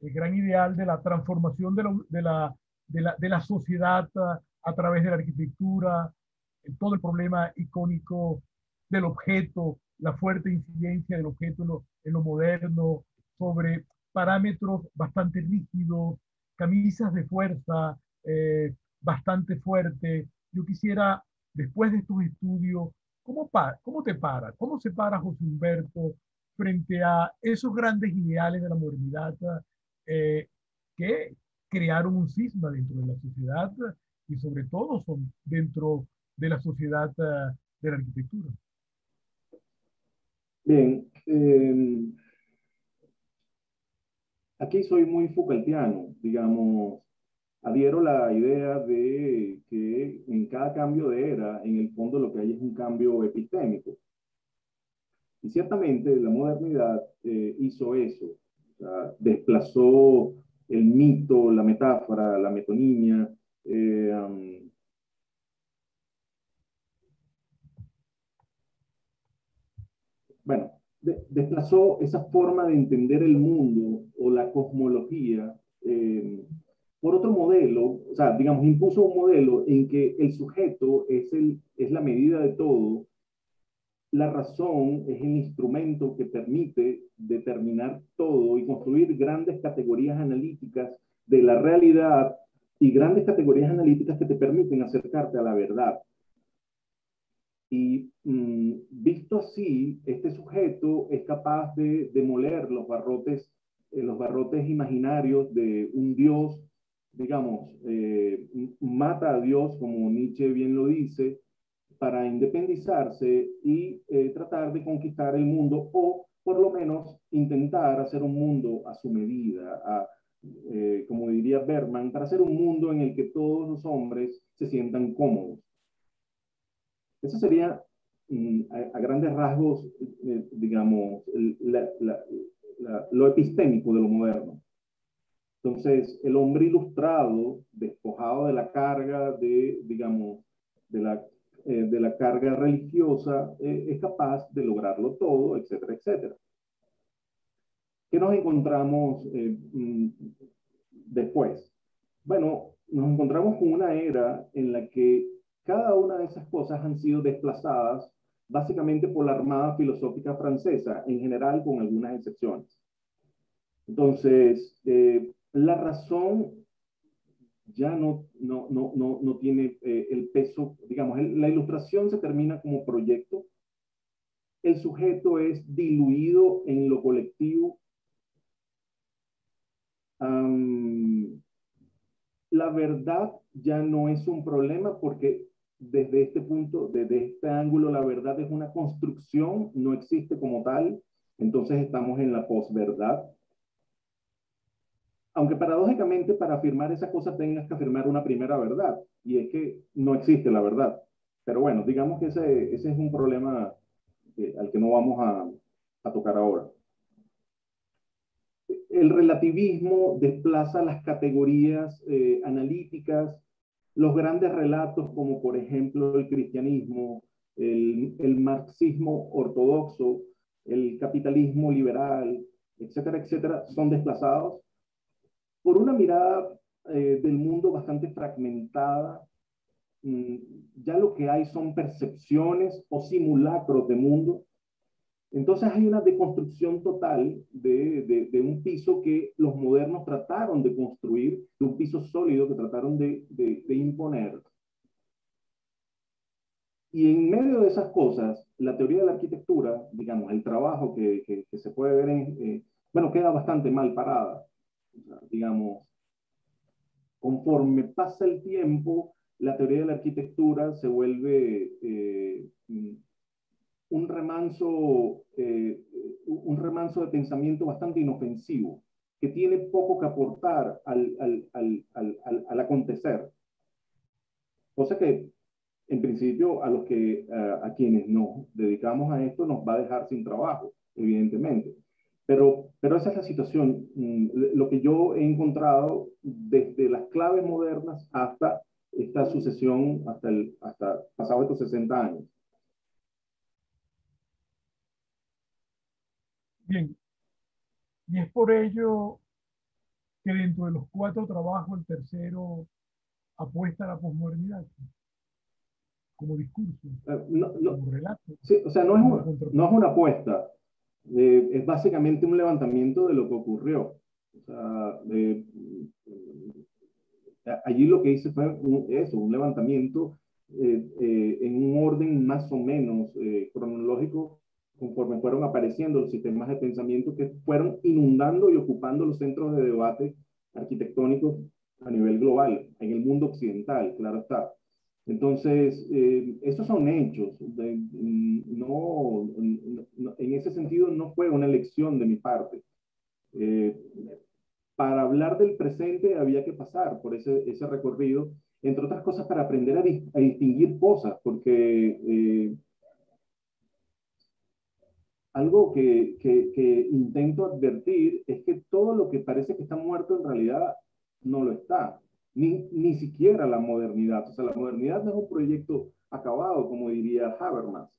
El gran ideal de la transformación de la sociedad a través de la arquitectura, todo el problema icónico del objeto, la fuerte incidencia del objeto en lo moderno, sobre parámetros bastante rígidos, camisas de fuerza bastante fuerte. Yo quisiera, después de estos estudios, ¿cómo te para? ¿Cómo se para José Humberto frente a esos grandes ideales de la modernidad eh, que crearon un cisma dentro de la sociedad y sobre todo son dentro de la sociedad de la arquitectura? Bien, aquí soy muy Foucaultiano, digamos, adhiero la idea de que en cada cambio de era, en el fondo lo que hay es un cambio epistémico. Y ciertamente la modernidad hizo eso, o sea, desplazó el mito, la metáfora, la metonimia, bueno, desplazó esa forma de entender el mundo o la cosmología por otro modelo, o sea, digamos, impuso un modelo en que el sujeto es la medida de todo, la razón es el instrumento que permite determinar todo y construir grandes categorías analíticas de la realidad y grandes categorías analíticas que te permiten acercarte a la verdad. Y visto así, este sujeto es capaz de demoler los barrotes imaginarios de un Dios, digamos, mata a Dios, como Nietzsche bien lo dice, para independizarse y tratar de conquistar el mundo o por lo menos intentar hacer un mundo a su medida, como diría Bergman, para hacer un mundo en el que todos los hombres se sientan cómodos. Eso sería a grandes rasgos, digamos, lo epistémico de lo moderno. Entonces, el hombre ilustrado, despojado de la carga digamos, de la carga religiosa, es capaz de lograrlo todo, etcétera, etcétera. ¿Qué nos encontramos después? Bueno, nos encontramos con una era en la que cada una de esas cosas han sido desplazadas básicamente por la Armada Filosófica Francesa, en general con algunas excepciones. Entonces, la razón ya no tiene el peso, digamos, la ilustración se termina como proyecto, el sujeto es diluido en lo colectivo, la verdad ya no es un problema porque desde este punto, desde este ángulo, la verdad es una construcción, no existe como tal. Entonces estamos en la posverdad. Aunque paradójicamente para afirmar esa cosa tengas que afirmar una primera verdad, y es que no existe la verdad. Pero bueno, digamos que ese es un problema al que no vamos a tocar ahora. El relativismo desplaza las categorías analíticas, los grandes relatos como por ejemplo el cristianismo, el marxismo ortodoxo, el capitalismo liberal, etcétera, etcétera, son desplazados por una mirada del mundo bastante fragmentada. mm, Ya lo que hay son percepciones o simulacros de mundo. Entonces hay una deconstrucción total de un piso que los modernos trataron de construir, de un piso sólido que trataron de imponer. Y en medio de esas cosas, la teoría de la arquitectura, digamos, el trabajo que se puede ver, bueno, queda bastante mal parada. Digamos, conforme pasa el tiempo, la teoría de la arquitectura se vuelve un remanso de pensamiento bastante inofensivo, que tiene poco que aportar al acontecer. Cosa que, en principio, a quienes nos dedicamos a esto nos va a dejar sin trabajo, evidentemente. Pero esa es la situación. Lo que yo he encontrado desde las claves modernas hasta esta sucesión, hasta pasado estos 60 años. Bien, y es por ello que dentro de los cuatro trabajos, el tercero apuesta a la posmodernidad como discurso, No, no, como relato, sí, o sea, como no es contrapunto. una apuesta, es básicamente un levantamiento de lo que ocurrió. O sea, allí lo que hice fue un levantamiento en un orden más o menos cronológico, conforme fueron apareciendo los sistemas de pensamiento que fueron inundando y ocupando los centros de debate arquitectónicos a nivel global, en el mundo occidental, claro está. Entonces, esos son hechos. En ese sentido, no fue una elección de mi parte. Eh, para hablar del presente había que pasar por ese recorrido, entre otras cosas para aprender a distinguir cosas, porque algo que intento advertir es que todo lo que parece que está muerto en realidad no lo está, ni siquiera la modernidad. O sea, la modernidad no es un proyecto acabado, como diría Habermas.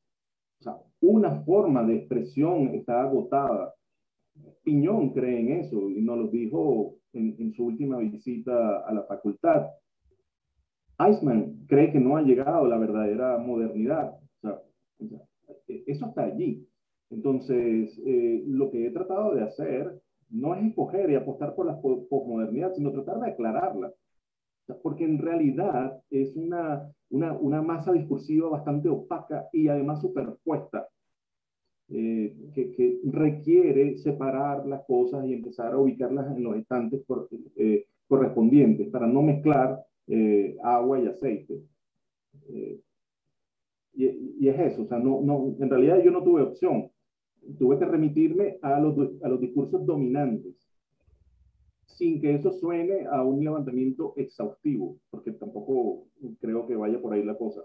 O sea, una forma de expresión está agotada. Piñón cree en eso y nos lo dijo en su última visita a la facultad. Eichmann cree que no ha llegado la verdadera modernidad. O sea, eso está allí. Entonces, lo que he tratado de hacer no es escoger y apostar por la posmodernidad, sino tratar de aclararla. O sea, porque en realidad es una masa discursiva bastante opaca y además superpuesta, que requiere separar las cosas y empezar a ubicarlas en los estantes correspondientes para no mezclar agua y aceite. Eh, y es eso, o sea, en realidad yo no tuve opción. Tuve que remitirme a los discursos dominantes, sin que eso suene a un levantamiento exhaustivo, porque tampoco creo que vaya por ahí la cosa.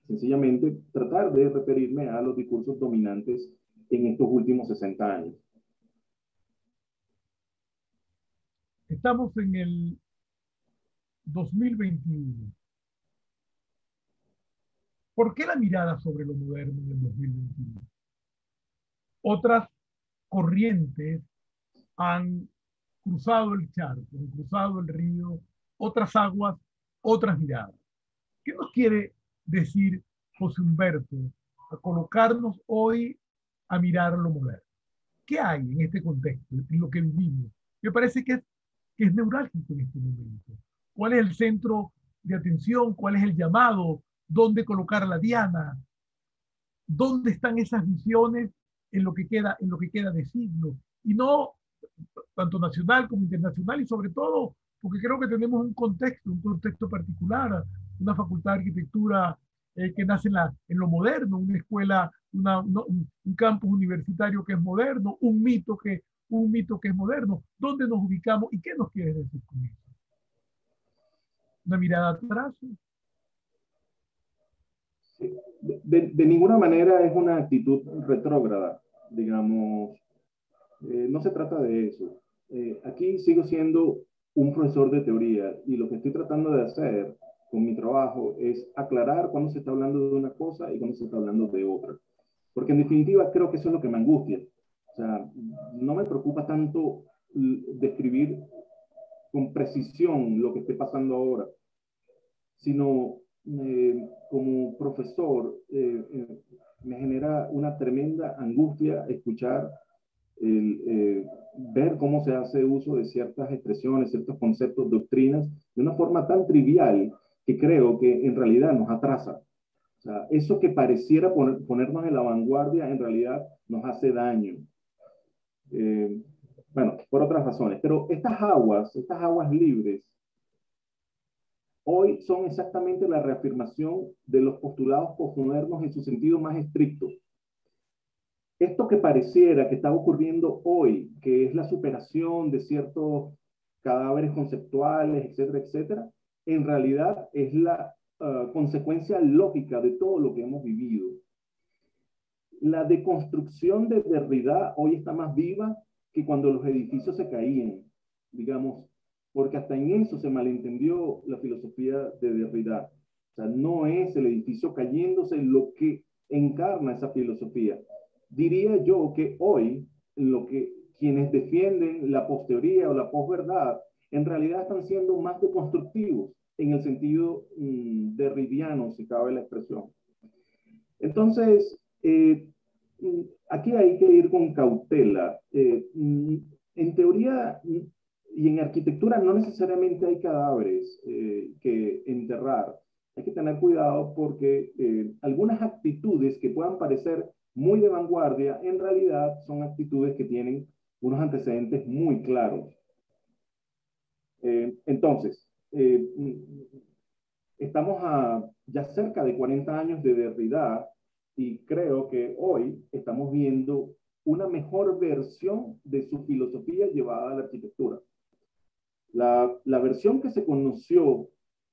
Sencillamente tratar de referirme a los discursos dominantes en estos últimos 60 años. Estamos en el 2021. ¿Por qué la mirada sobre lo moderno en el 2021? Otras corrientes han cruzado el charco, han cruzado el río, otras aguas, otras miradas. ¿Qué nos quiere decir José Humberto a colocarnos hoy a mirar lo moderno? ¿Qué hay en este contexto, en lo que vivimos? Me parece que es neurálgico en este momento. ¿Cuál es el centro de atención? ¿Cuál es el llamado? ¿Dónde colocar la diana? ¿Dónde están esas visiones en lo que queda de siglo? Y no tanto nacional como internacional, y sobre todo porque creo que tenemos un contexto particular, una facultad de arquitectura que nace en lo moderno, una escuela un campus universitario que es moderno, un mito que es moderno. ¿Dónde nos ubicamos y qué nos quieres decir con eso? ¿Una mirada atrás? De ninguna manera es una actitud retrógrada, digamos. No se trata de eso. Aquí sigo siendo un profesor de teoría y lo que estoy tratando de hacer con mi trabajo es aclarar cuando se está hablando de una cosa y cuando se está hablando de otra. Porque en definitiva creo que eso es lo que me angustia. O sea, no me preocupa tanto describir con precisión lo que esté pasando ahora, sino como profesor me genera una tremenda angustia escuchar ver cómo se hace uso de ciertas expresiones, ciertos conceptos, doctrinas, de una forma tan trivial que creo que en realidad nos atrasa. O sea, eso que pareciera ponernos en la vanguardia, en realidad nos hace daño. Bueno, por otras razones. Pero estas aguas libres, hoy son exactamente la reafirmación de los postulados postmodernos en su sentido más estricto. Esto que pareciera que está ocurriendo hoy, que es la superación de ciertos cadáveres conceptuales, etcétera, etcétera, en realidad es la consecuencia lógica de todo lo que hemos vivido. La deconstrucción de Derrida hoy está más viva que cuando los edificios se caían, digamos, porque hasta en eso se malentendió la filosofía de Derrida. O sea, no es el edificio cayéndose lo que encarna esa filosofía. Diría yo que hoy lo que quienes defienden la posteoría o la posverdad en realidad están siendo más deconstructivos en el sentido derridiano, si cabe la expresión. Entonces, aquí hay que ir con cautela. En teoría y en arquitectura no necesariamente hay cadáveres que enterrar. Hay que tener cuidado porque algunas actitudes que puedan parecer muy de vanguardia, en realidad son actitudes que tienen unos antecedentes muy claros. Entonces, estamos a ya cerca de 40 años de Derrida y creo que hoy estamos viendo una mejor versión de su filosofía llevada a la arquitectura. La versión que se conoció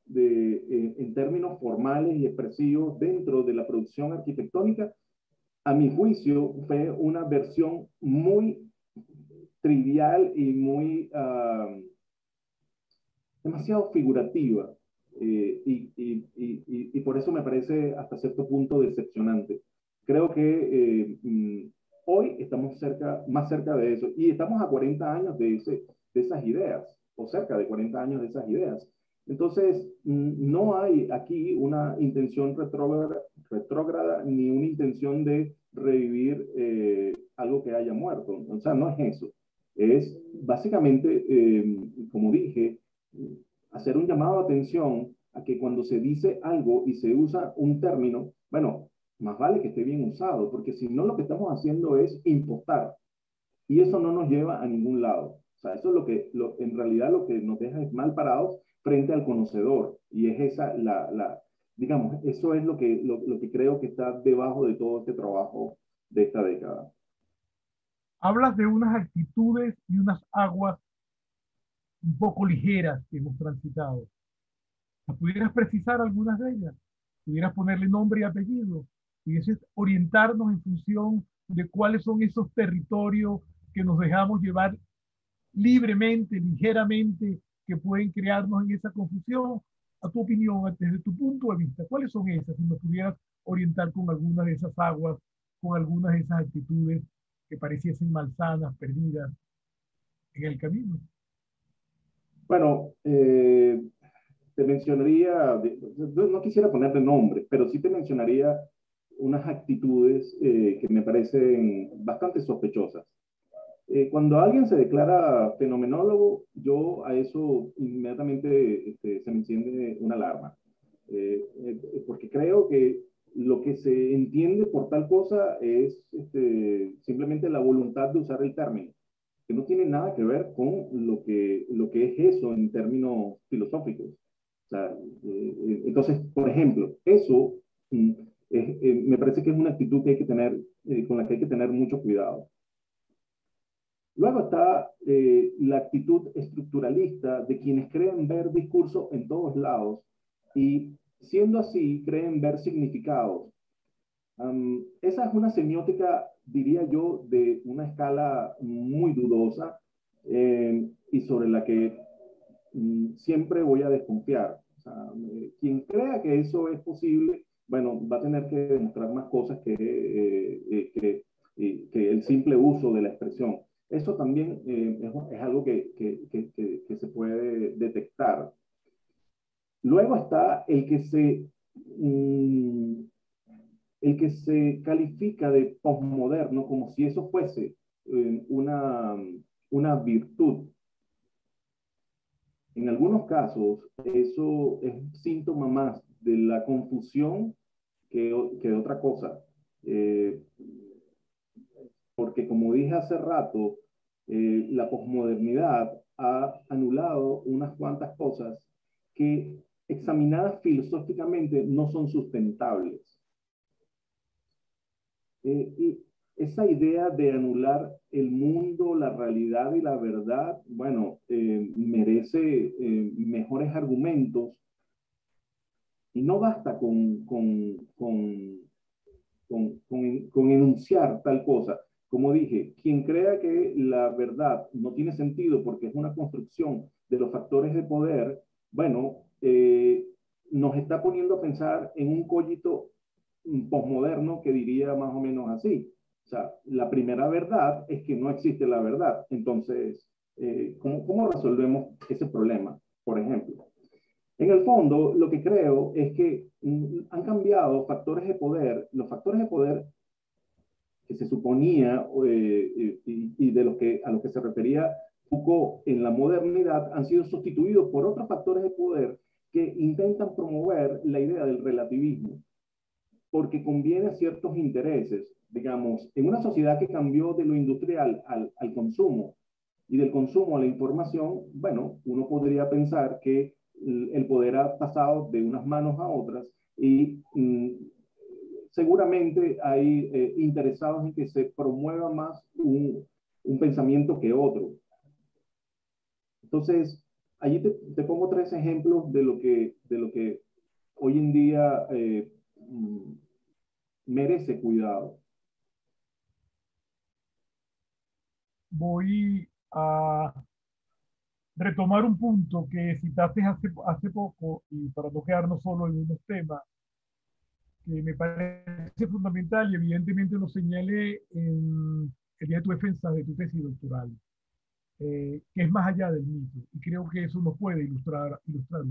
en términos formales y expresivos dentro de la producción arquitectónica, a mi juicio, fue una versión muy trivial y muy demasiado figurativa. Y por eso me parece hasta cierto punto decepcionante. Creo que hoy estamos más cerca de eso y estamos a 40 años de esas ideas, o cerca de 40 años de esas ideas. Entonces, no hay aquí una intención retrógrada ni una intención de revivir algo que haya muerto. O sea, no es eso. Es básicamente, como dije, hacer un llamado de atención a que cuando se dice algo y se usa un término, bueno, más vale que esté bien usado, porque si no lo que estamos haciendo es impostar y eso no nos lleva a ningún lado. O sea, eso es en realidad lo que nos deja es mal parados frente al conocedor y es esa digamos, eso es lo que creo que está debajo de todo este trabajo de esta década. Hablas de unas actitudes y unas aguas un poco ligeras que hemos transitado. ¿Pudieras precisar algunas de ellas? ¿Pudieras ponerle nombre y apellido? ¿Pudieses orientarnos en función de cuáles son esos territorios que nos dejamos llevar libremente, ligeramente, que pueden crearnos en esa confusión? A tu opinión, desde tu punto de vista, ¿cuáles son esas? Si nos pudieras orientar con algunas de esas aguas, con algunas de esas actitudes que pareciesen malsanas, perdidas en el camino. Bueno, te mencionaría, no quisiera ponerle nombre, pero sí te mencionaría unas actitudes que me parecen bastante sospechosas. Cuando alguien se declara fenomenólogo, yo a eso inmediatamente se me enciende una alarma, porque creo que lo que se entiende por tal cosa es simplemente la voluntad de usar el término, que no tiene nada que ver con lo que es eso en términos filosóficos. O sea, entonces, por ejemplo, eso Me parece que es una actitud que hay que tener, con la que hay que tener mucho cuidado. Luego está la actitud estructuralista de quienes creen ver discursos en todos lados y, siendo así, creen ver significados. Esa es una semiótica, diría yo, de una escala muy dudosa, y sobre la que siempre voy a desconfiar. O sea, quien crea que eso es posible, bueno, va a tener que demostrar más cosas que el simple uso de la expresión. Eso también es algo que se puede detectar. Luego está mm, el que se califica de posmoderno como si eso fuese una virtud. En algunos casos, eso es síntoma más de la confusión que de otra cosa. Eh, Porque como dije hace rato, la posmodernidad ha anulado unas cuantas cosas que, examinadas filosóficamente, no son sustentables. Y esa idea de anular el mundo, la realidad y la verdad, bueno, merece mejores argumentos, y no basta con enunciar tal cosa. Como dije, quien crea que la verdad no tiene sentido porque es una construcción de los factores de poder, bueno, nos está poniendo a pensar en un cogito posmoderno que diría más o menos así. O sea, la primera verdad es que no existe la verdad. Entonces, ¿cómo resolvemos ese problema, por ejemplo? En el fondo, lo que creo es que han cambiado factores de poder. Los factores de poder que se suponía y de a los que se refería Foucault en la modernidad han sido sustituidos por otros factores de poder que intentan promover la idea del relativismo, porque conviene a ciertos intereses. Digamos, en una sociedad que cambió de lo industrial al consumo y del consumo a la información, bueno, uno podría pensar que el poder ha pasado de unas manos a otras y seguramente hay interesados en que se promueva más un pensamiento que otro. Entonces, allí te pongo tres ejemplos de lo que hoy en día merece cuidado. Voy a retomar un punto que citaste hace poco, y para no quedarnos solo en unos temas, que me parece fundamental y evidentemente lo señalé en el día de tu defensa de tu tesis doctoral, que es más allá del mito. Y creo que eso nos puede ilustrar un poco.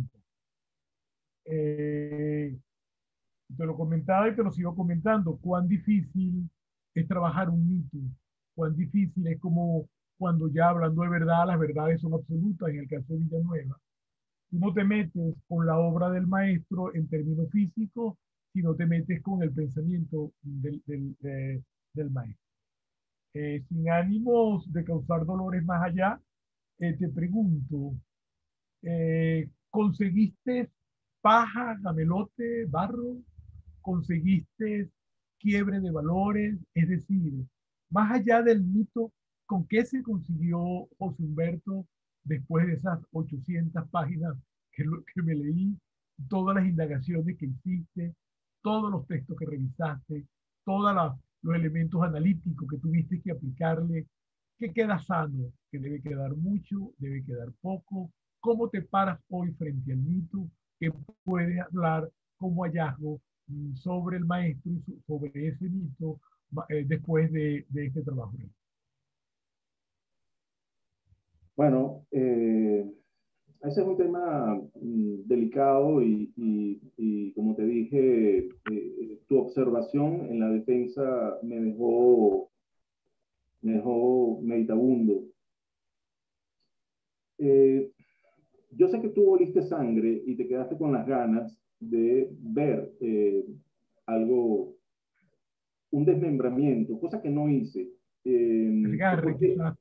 Eh, Te lo comentaba y te lo sigo comentando. Cuán difícil es trabajar un mito. Cuán difícil es como cuando ya hablando de verdad, las verdades son absolutas. En el caso de Villanueva, tú no te metes con la obra del maestro en términos físicos, sino te metes con el pensamiento del maestro. Sin ánimos de causar dolores más allá, te pregunto, ¿conseguiste paja, gamelote, barro? ¿Conseguiste quiebre de valores? Es decir, más allá del mito, ¿con qué se consiguió José Humberto después de esas 800 páginas que me leí, todas las indagaciones que hiciste, todos los textos que revisaste, todos los elementos analíticos que tuviste que aplicarle? ¿Qué queda sano? ¿Que debe quedar mucho? ¿Debe quedar poco? ¿Cómo te paras hoy frente al mito? ¿Qué puedes hablar como hallazgo sobre el maestro y sobre ese mito después de este trabajo? Bueno, ese es un tema delicado y como te dije, tu observación en la defensa me dejó meditabundo. Eh, yo sé que tú oliste sangre y te quedaste con las ganas de ver algo, un desmembramiento, cosa que no hice. Desgarre, Porque, quizás.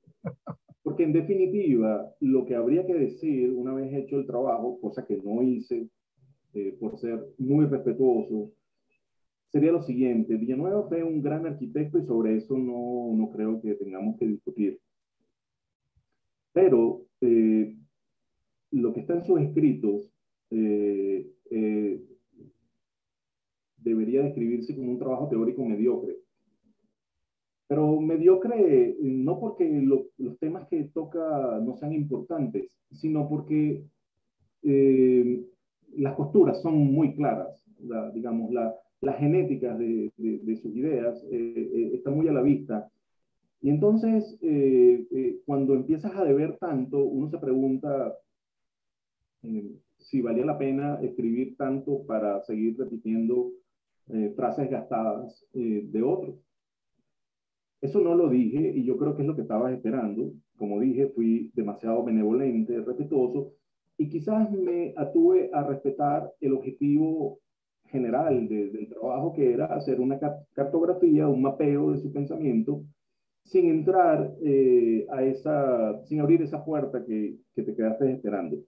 porque en definitiva, lo que habría que decir una vez hecho el trabajo, cosa que no hice por ser muy respetuoso, sería lo siguiente. Villanueva fue un gran arquitecto y sobre eso no creo que tengamos que discutir. Pero lo que está en sus escritos eh, eh, debería describirse como un trabajo teórico mediocre. Pero mediocre no porque los temas que toca no sean importantes, sino porque eh, las posturas son muy claras, digamos, la genética de sus ideas está muy a la vista. Y entonces, cuando empiezas a deber tanto, uno se pregunta si valía la pena escribir tanto para seguir repitiendo frases gastadas de otros. Eso no lo dije y yo creo que es lo que estabas esperando. Como dije, fui demasiado benevolente, respetuoso y quizás me atuve a respetar el objetivo general del trabajo, que era hacer una cartografía, un mapeo de su pensamiento, sin entrar sin abrir esa puerta que te quedaste esperando.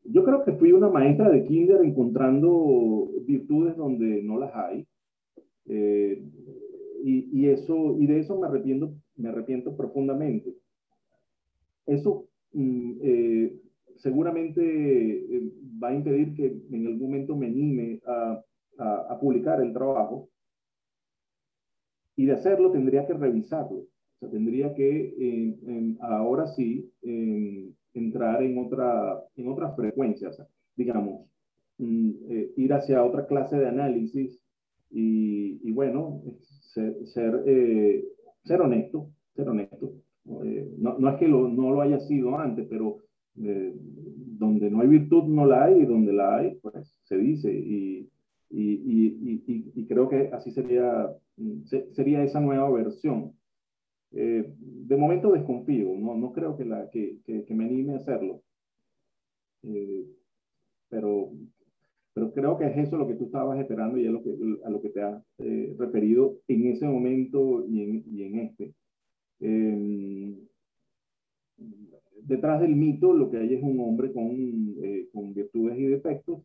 Yo creo que fui una maestra de kinder encontrando virtudes donde no las hay. Eh, y de eso me arrepiento profundamente. Eso seguramente va a impedir que en algún momento me anime a publicar el trabajo, y de hacerlo tendría que revisarlo. O sea, tendría que ahora sí entrar en otras frecuencias, digamos, ir hacia otra clase de análisis y bueno, ser honesto, ser honesto. No es que no lo haya sido antes, pero donde no hay virtud no la hay, y donde la hay, pues se dice. Y creo que así sería esa nueva versión. De momento desconfío, no creo que me anime a hacerlo. Eh, pero, pero creo que es eso lo que tú estabas esperando y es a lo que te has referido en ese momento y en este. Eh, Detrás del mito lo que hay es un hombre con virtudes y defectos,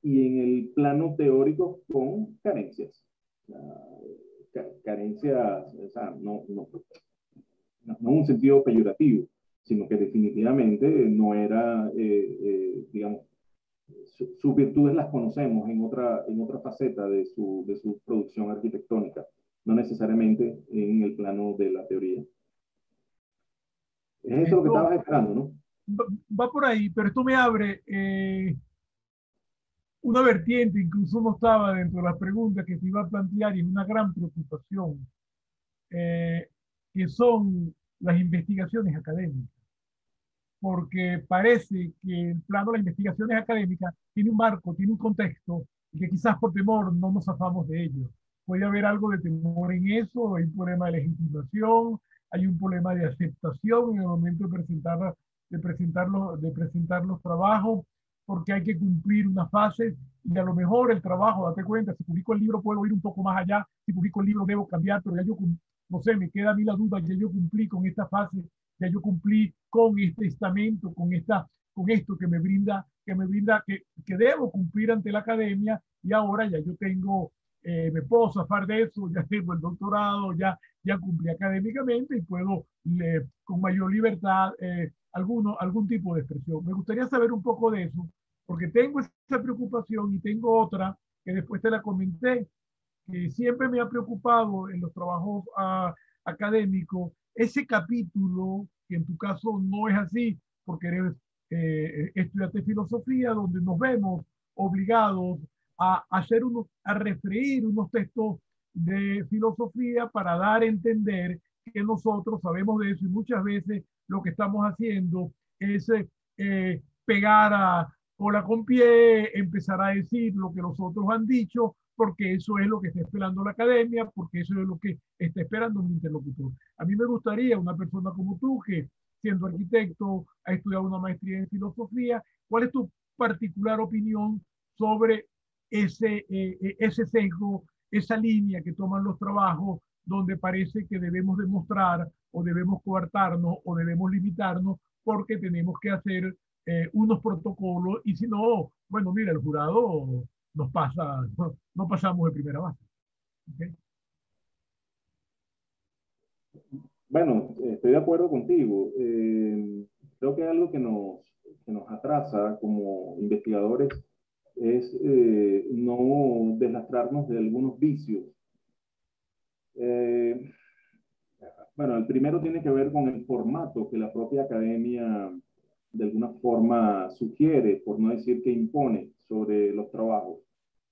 y en el plano teórico con carencias. Carencias, o sea, no en un sentido peyorativo, sino que definitivamente no era, digamos, sus virtudes las conocemos en otra faceta de su producción arquitectónica, no necesariamente en el plano de la teoría. Es eso lo que Esto estabas esperando, ¿no? va por ahí, pero esto me abre una vertiente, incluso no estaba dentro de las preguntas que te iba a plantear, y es una gran preocupación, eh, que son las investigaciones académicas, porque parece que el plano de las investigaciones académicas tiene un marco, tiene un contexto, y que quizás por temor no nos zafamos de ello. Puede haber algo de temor en eso, hay un problema de legitimación, hay un problema de aceptación en el momento de presentar los trabajos, porque hay que cumplir unas fases, y a lo mejor el trabajo, date cuenta, si publico el libro puedo ir un poco más allá, si publico el libro debo cambiar, pero ya yo, no sé, me queda a mí la duda, ya yo cumplí con esta fase, ya yo cumplí con este estamento, con esto que debo cumplir ante la academia, y ahora ya yo tengo, me puedo zafar de eso, ya tengo el doctorado, ya cumplí académicamente y puedo con mayor libertad algún tipo de expresión. Me gustaría saber un poco de eso, porque tengo esa preocupación y tengo otra que después te la comenté, que siempre me ha preocupado en los trabajos académicos, ese capítulo, que en tu caso no es así, porque eres estudiante de filosofía, donde nos vemos obligados a refreír unos textos de filosofía para dar a entender que nosotros sabemos de eso, y muchas veces lo que estamos haciendo es pegar a cola con pie, empezar a decir lo que los otros han dicho, porque eso es lo que está esperando la academia, porque eso es lo que está esperando un interlocutor. A mí me gustaría una persona como tú, que siendo arquitecto ha estudiado una maestría en filosofía, ¿cuál es tu particular opinión sobre ese sesgo, esa línea que toman los trabajos, donde parece que debemos demostrar o debemos coartarnos o debemos limitarnos porque tenemos que hacer unos protocolos, y si no, bueno, mira, el jurado nos pasa, no pasamos de primera base. ¿Ok? Bueno, estoy de acuerdo contigo. Creo que algo que nos atrasa como investigadores es no deslastrarnos de algunos vicios. Eh, bueno, el primero tiene que ver con el formato que la propia academia de alguna forma sugiere, por no decir que impone sobre los trabajos.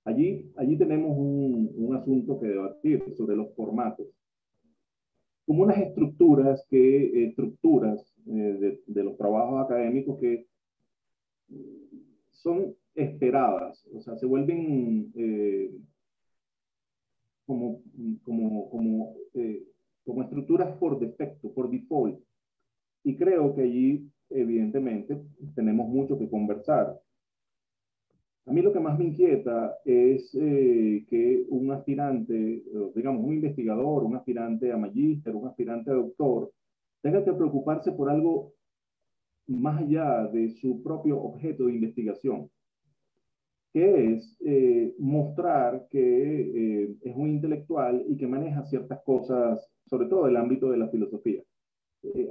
Allí tenemos un asunto que debatir sobre los formatos. Como unas estructuras de los trabajos académicos que son esperadas, o sea, se vuelven como, como estructuras por defecto, por default. Y creo que allí, evidentemente, tenemos mucho que conversar. A mí lo que más me inquieta es que un aspirante, digamos, un investigador, un aspirante a magíster, un aspirante a doctor, tenga que preocuparse por algo más allá de su propio objeto de investigación, que es mostrar que es un intelectual y que maneja ciertas cosas, sobre todo el ámbito de la filosofía.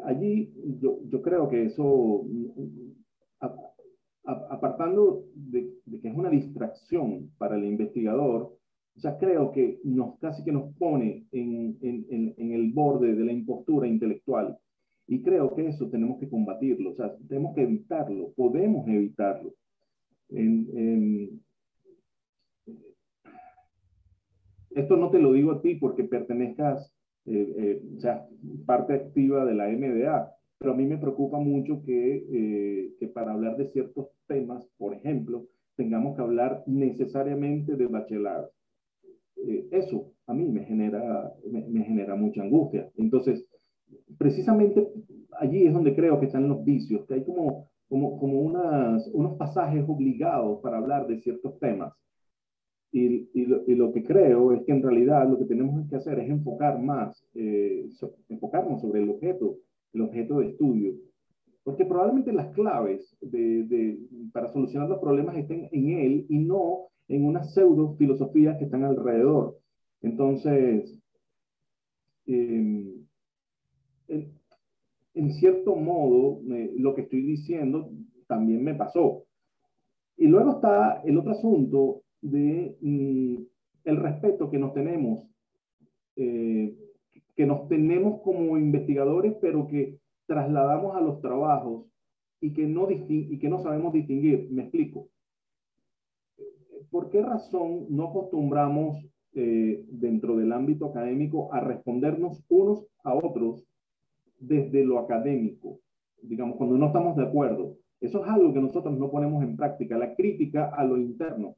Allí yo creo que eso, a, apartando de que es una distracción para el investigador, ya creo que casi que nos pone en el borde de la impostura intelectual. Y creo que eso tenemos que combatirlo, o sea, tenemos que evitarlo, podemos evitarlo. En, en, Esto no te lo digo a ti porque pertenezcas, o sea, parte activa de la MDA, pero a mí me preocupa mucho que para hablar de ciertos temas, por ejemplo, tengamos que hablar necesariamente de bachelor. Eso a mí me genera mucha angustia. Entonces, precisamente allí es donde creo que están los vicios, que hay como unos pasajes obligados para hablar de ciertos temas. Y lo que creo es que en realidad lo que tenemos que hacer es enfocarnos sobre el objeto de estudio. Porque probablemente las claves para solucionar los problemas estén en él y no en unas pseudo filosofías que están alrededor. Entonces, eh, en, en, cierto modo, lo que estoy diciendo también me pasó. Y luego está el otro asunto de el respeto eh, que nos tenemos como investigadores, pero que trasladamos a los trabajos y que no sabemos distinguir. Me explico. ¿Por qué razón no acostumbramos dentro del ámbito académico a respondernos unos a otros desde lo académico? Digamos, cuando no estamos de acuerdo. Eso es algo que nosotros no ponemos en práctica, la crítica a lo interno,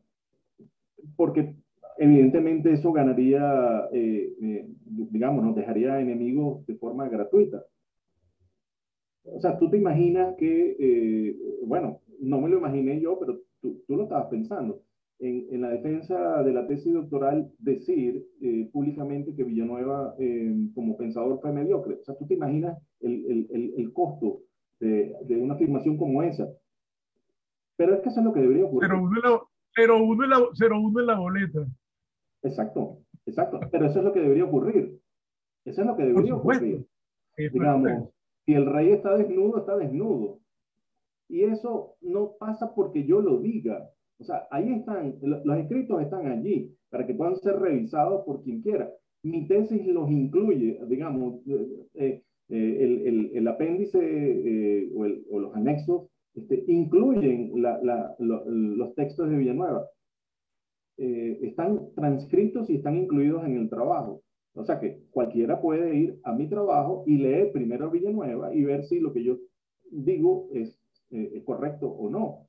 porque evidentemente eso ganaría, digamos, nos dejaría enemigos de forma gratuita. O sea, tú te imaginas que, bueno, no me lo imaginé yo, pero tú lo estabas pensando. En la defensa de la tesis doctoral, decir públicamente que Villanueva como pensador fue mediocre. O sea, tú te imaginas el costo una afirmación como esa. Pero es que eso es lo que debería ocurrir. 0-1 en la boleta. Exacto, exacto. Pero eso es lo que debería ocurrir. Eso es lo que Por debería supuesto. ocurrir. Eso es Digamos, bueno. si el rey está desnudo, está desnudo. Y eso no pasa porque yo lo diga. O sea, ahí están, los escritos están allí para que puedan ser revisados por quien quiera. Mi tesis los incluye, digamos, el apéndice o los anexos incluyen los textos de Villanueva. Están transcritos y están incluidos en el trabajo. O sea que cualquiera puede ir a mi trabajo y leer primero a Villanueva y ver si lo que yo digo es correcto o no.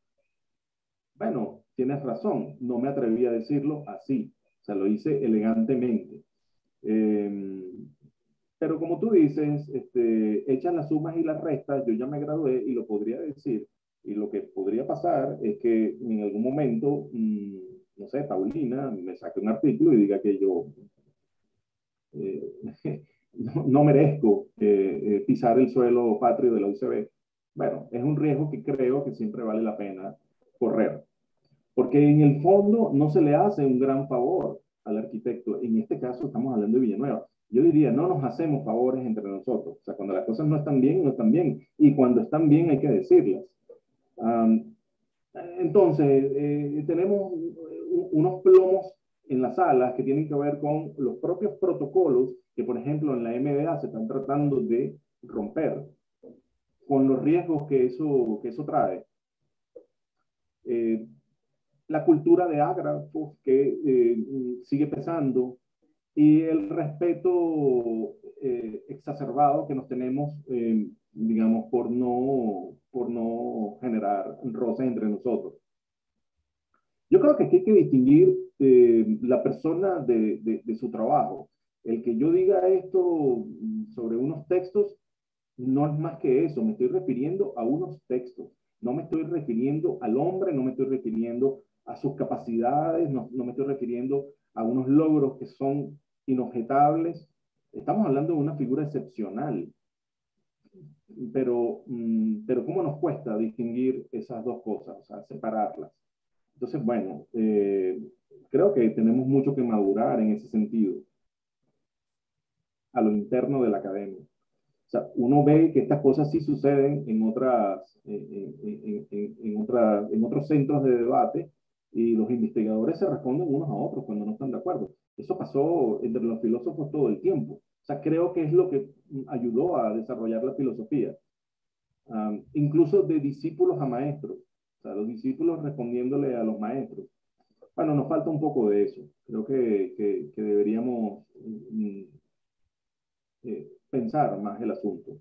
Bueno, tienes razón, no me atreví a decirlo así, o sea, lo hice elegantemente. Eh, pero como tú dices, echan las sumas y las restas, yo ya me gradué y lo podría decir, y lo que podría pasar es que en algún momento, no sé, Paulina me saque un artículo y diga que yo eh, no merezco pisar el suelo patrio de la UCB. Bueno, es un riesgo que creo que siempre vale la pena correr. porque en el fondo no se le hace un gran favor al arquitecto. En este caso estamos hablando de Villanueva. Yo diría, no nos hacemos favores entre nosotros. O sea, cuando las cosas no están bien, no están bien. Y cuando están bien hay que decirlas. Um, entonces, tenemos unos plomos en las salas que tienen que ver con los propios protocolos que, por ejemplo, en la MDA se están tratando de romper, con los riesgos que eso trae. La cultura de ágrafos que sigue pesando y el respeto exacerbado que nos tenemos, digamos, por no generar roces entre nosotros. Yo creo que aquí hay que distinguir la persona de su trabajo. El que yo diga esto sobre unos textos no es más que eso, me estoy refiriendo a unos textos, no me estoy refiriendo al hombre, no me estoy refiriendo a sus capacidades, no me estoy refiriendo a unos logros que son inobjetables. Estamos hablando de una figura excepcional, pero ¿cómo nos cuesta distinguir esas dos cosas, o sea, separarlas? Entonces, bueno, creo que tenemos mucho que madurar en ese sentido, a lo interno de la academia. O sea, uno ve que estas cosas sí suceden en en otros centros de debate y los investigadores se responden unos a otros cuando no están de acuerdo. Eso pasó entre los filósofos todo el tiempo. O sea, creo que es lo que ayudó a desarrollar la filosofía. Incluso de discípulos a maestros. O sea, los discípulos respondiéndole a los maestros. Bueno, nos falta un poco de eso. Creo que deberíamos pensar más el asunto.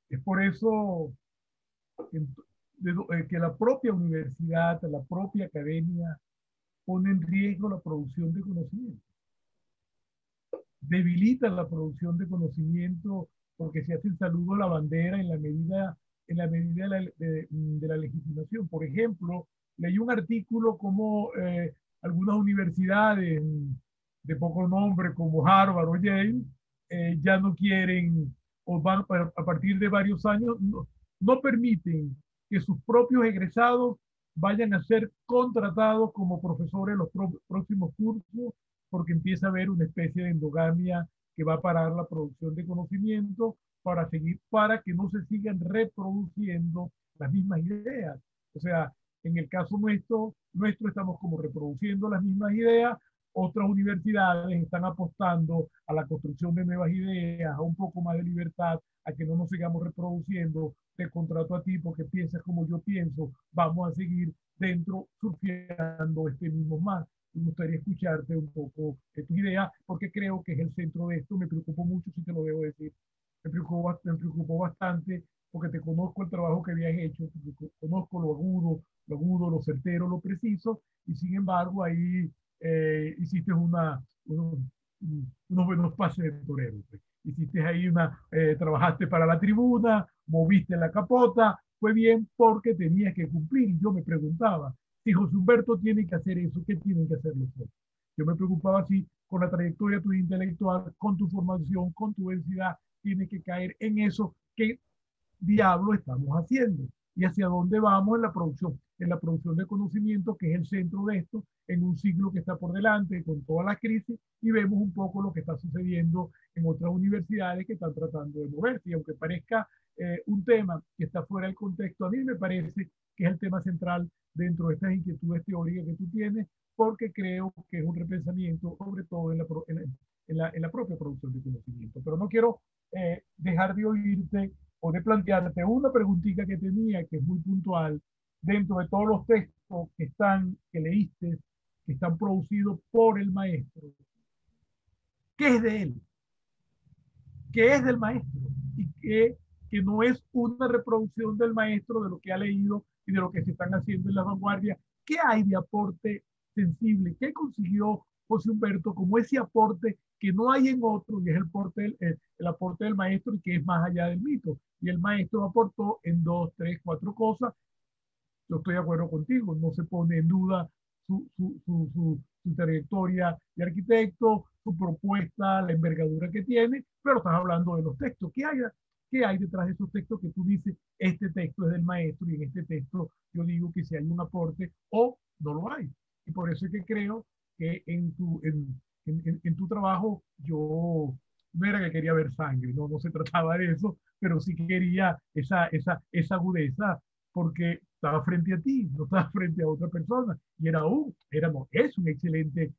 Es por eso que la propia universidad, la propia academia pone en riesgo la producción de conocimiento. Debilita la producción de conocimiento porque se hace el saludo a la bandera en la medida de la legitimación. Por ejemplo, leí un artículo como algunas universidades de poco nombre como Harvard o Yale ya no quieren o van a partir de varios años no permiten que sus propios egresados vayan a ser contratados como profesores en los próximos cursos porque empieza a haber una especie de endogamia que va a parar la producción de conocimiento para que no se sigan reproduciendo las mismas ideas. O sea, en el caso nuestro estamos como reproduciendo las mismas ideas, otras universidades están apostando a la construcción de nuevas ideas, a un poco más de libertad, a que no nos sigamos reproduciendo, te contrato a ti porque piensas como yo pienso, vamos a seguir dentro surfeando este mismo mar. Me gustaría escucharte un poco de tu idea, porque creo que es el centro de esto. Me preocupo mucho, si te lo debo decir. Me preocupó bastante porque te conozco el trabajo que habías hecho, conozco lo agudo, lo certero, lo preciso, y sin embargo ahí hiciste unos buenos pases de torero. Pues. Hiciste ahí trabajaste para la tribuna, moviste la capota, fue bien porque tenías que cumplir. Y yo me preguntaba, si José Humberto tiene que hacer eso, ¿qué tienen que hacer los otros? Yo me preocupaba así, con la trayectoria tuya intelectual, con tu formación, con tu densidad, tienes que caer en eso que diablo estamos haciendo y hacia dónde vamos en la producción de conocimiento, que es el centro de esto, en un siglo que está por delante con toda la crisis y vemos un poco lo que está sucediendo en otras universidades que están tratando de moverse. Y aunque parezca un tema que está fuera del contexto, a mí me parece que es el tema central dentro de estas inquietudes teóricas que tú tienes, porque creo que es un repensamiento, sobre todo en la propia producción de conocimiento. Pero no quiero dejar de oírte o de plantearte una preguntita que tenía, que es muy puntual, dentro de todos los textos que leíste, que están producidos por el maestro. ¿Qué es de él? ¿Qué es del maestro? Y que no es una reproducción del maestro de lo que ha leído y de lo que se están haciendo en la vanguardia. ¿Qué hay de aporte sensible? ¿Qué consiguió José Humberto como ese aporte que no hay en otro y es el aporte del maestro y que es más allá del mito? Y el maestro aportó en 2, 3, 4 cosas. Yo estoy de acuerdo contigo, no se pone en duda su trayectoria de arquitecto, su propuesta, la envergadura que tiene, pero estás hablando de los textos. qué hay detrás de esos textos que tú dices, este texto es del maestro y en este texto yo digo que si hay un aporte o no lo hay. Y por eso es que creo que en tu trabajo yo no era que quería ver sangre, no, no se trataba de eso, pero sí quería esa agudeza porque estaba frente a ti, no estaba frente a otra persona. Y no, es un excelente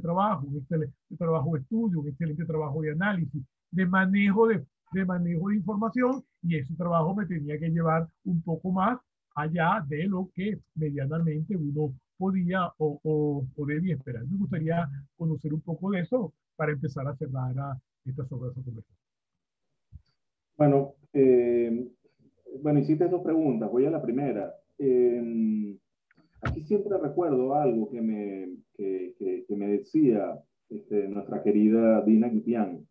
trabajo, un excelente trabajo de estudio, un excelente trabajo de análisis, de manejo de información, y ese trabajo me tenía que llevar un poco más allá de lo que medianamente uno podía o debía esperar. Me gustaría conocer un poco de eso para empezar a cerrar esta sobre esa conversación. Bueno, bueno, hiciste dos preguntas. Voy a la primera. Aquí siempre recuerdo algo que me decía nuestra querida Dina Guitián.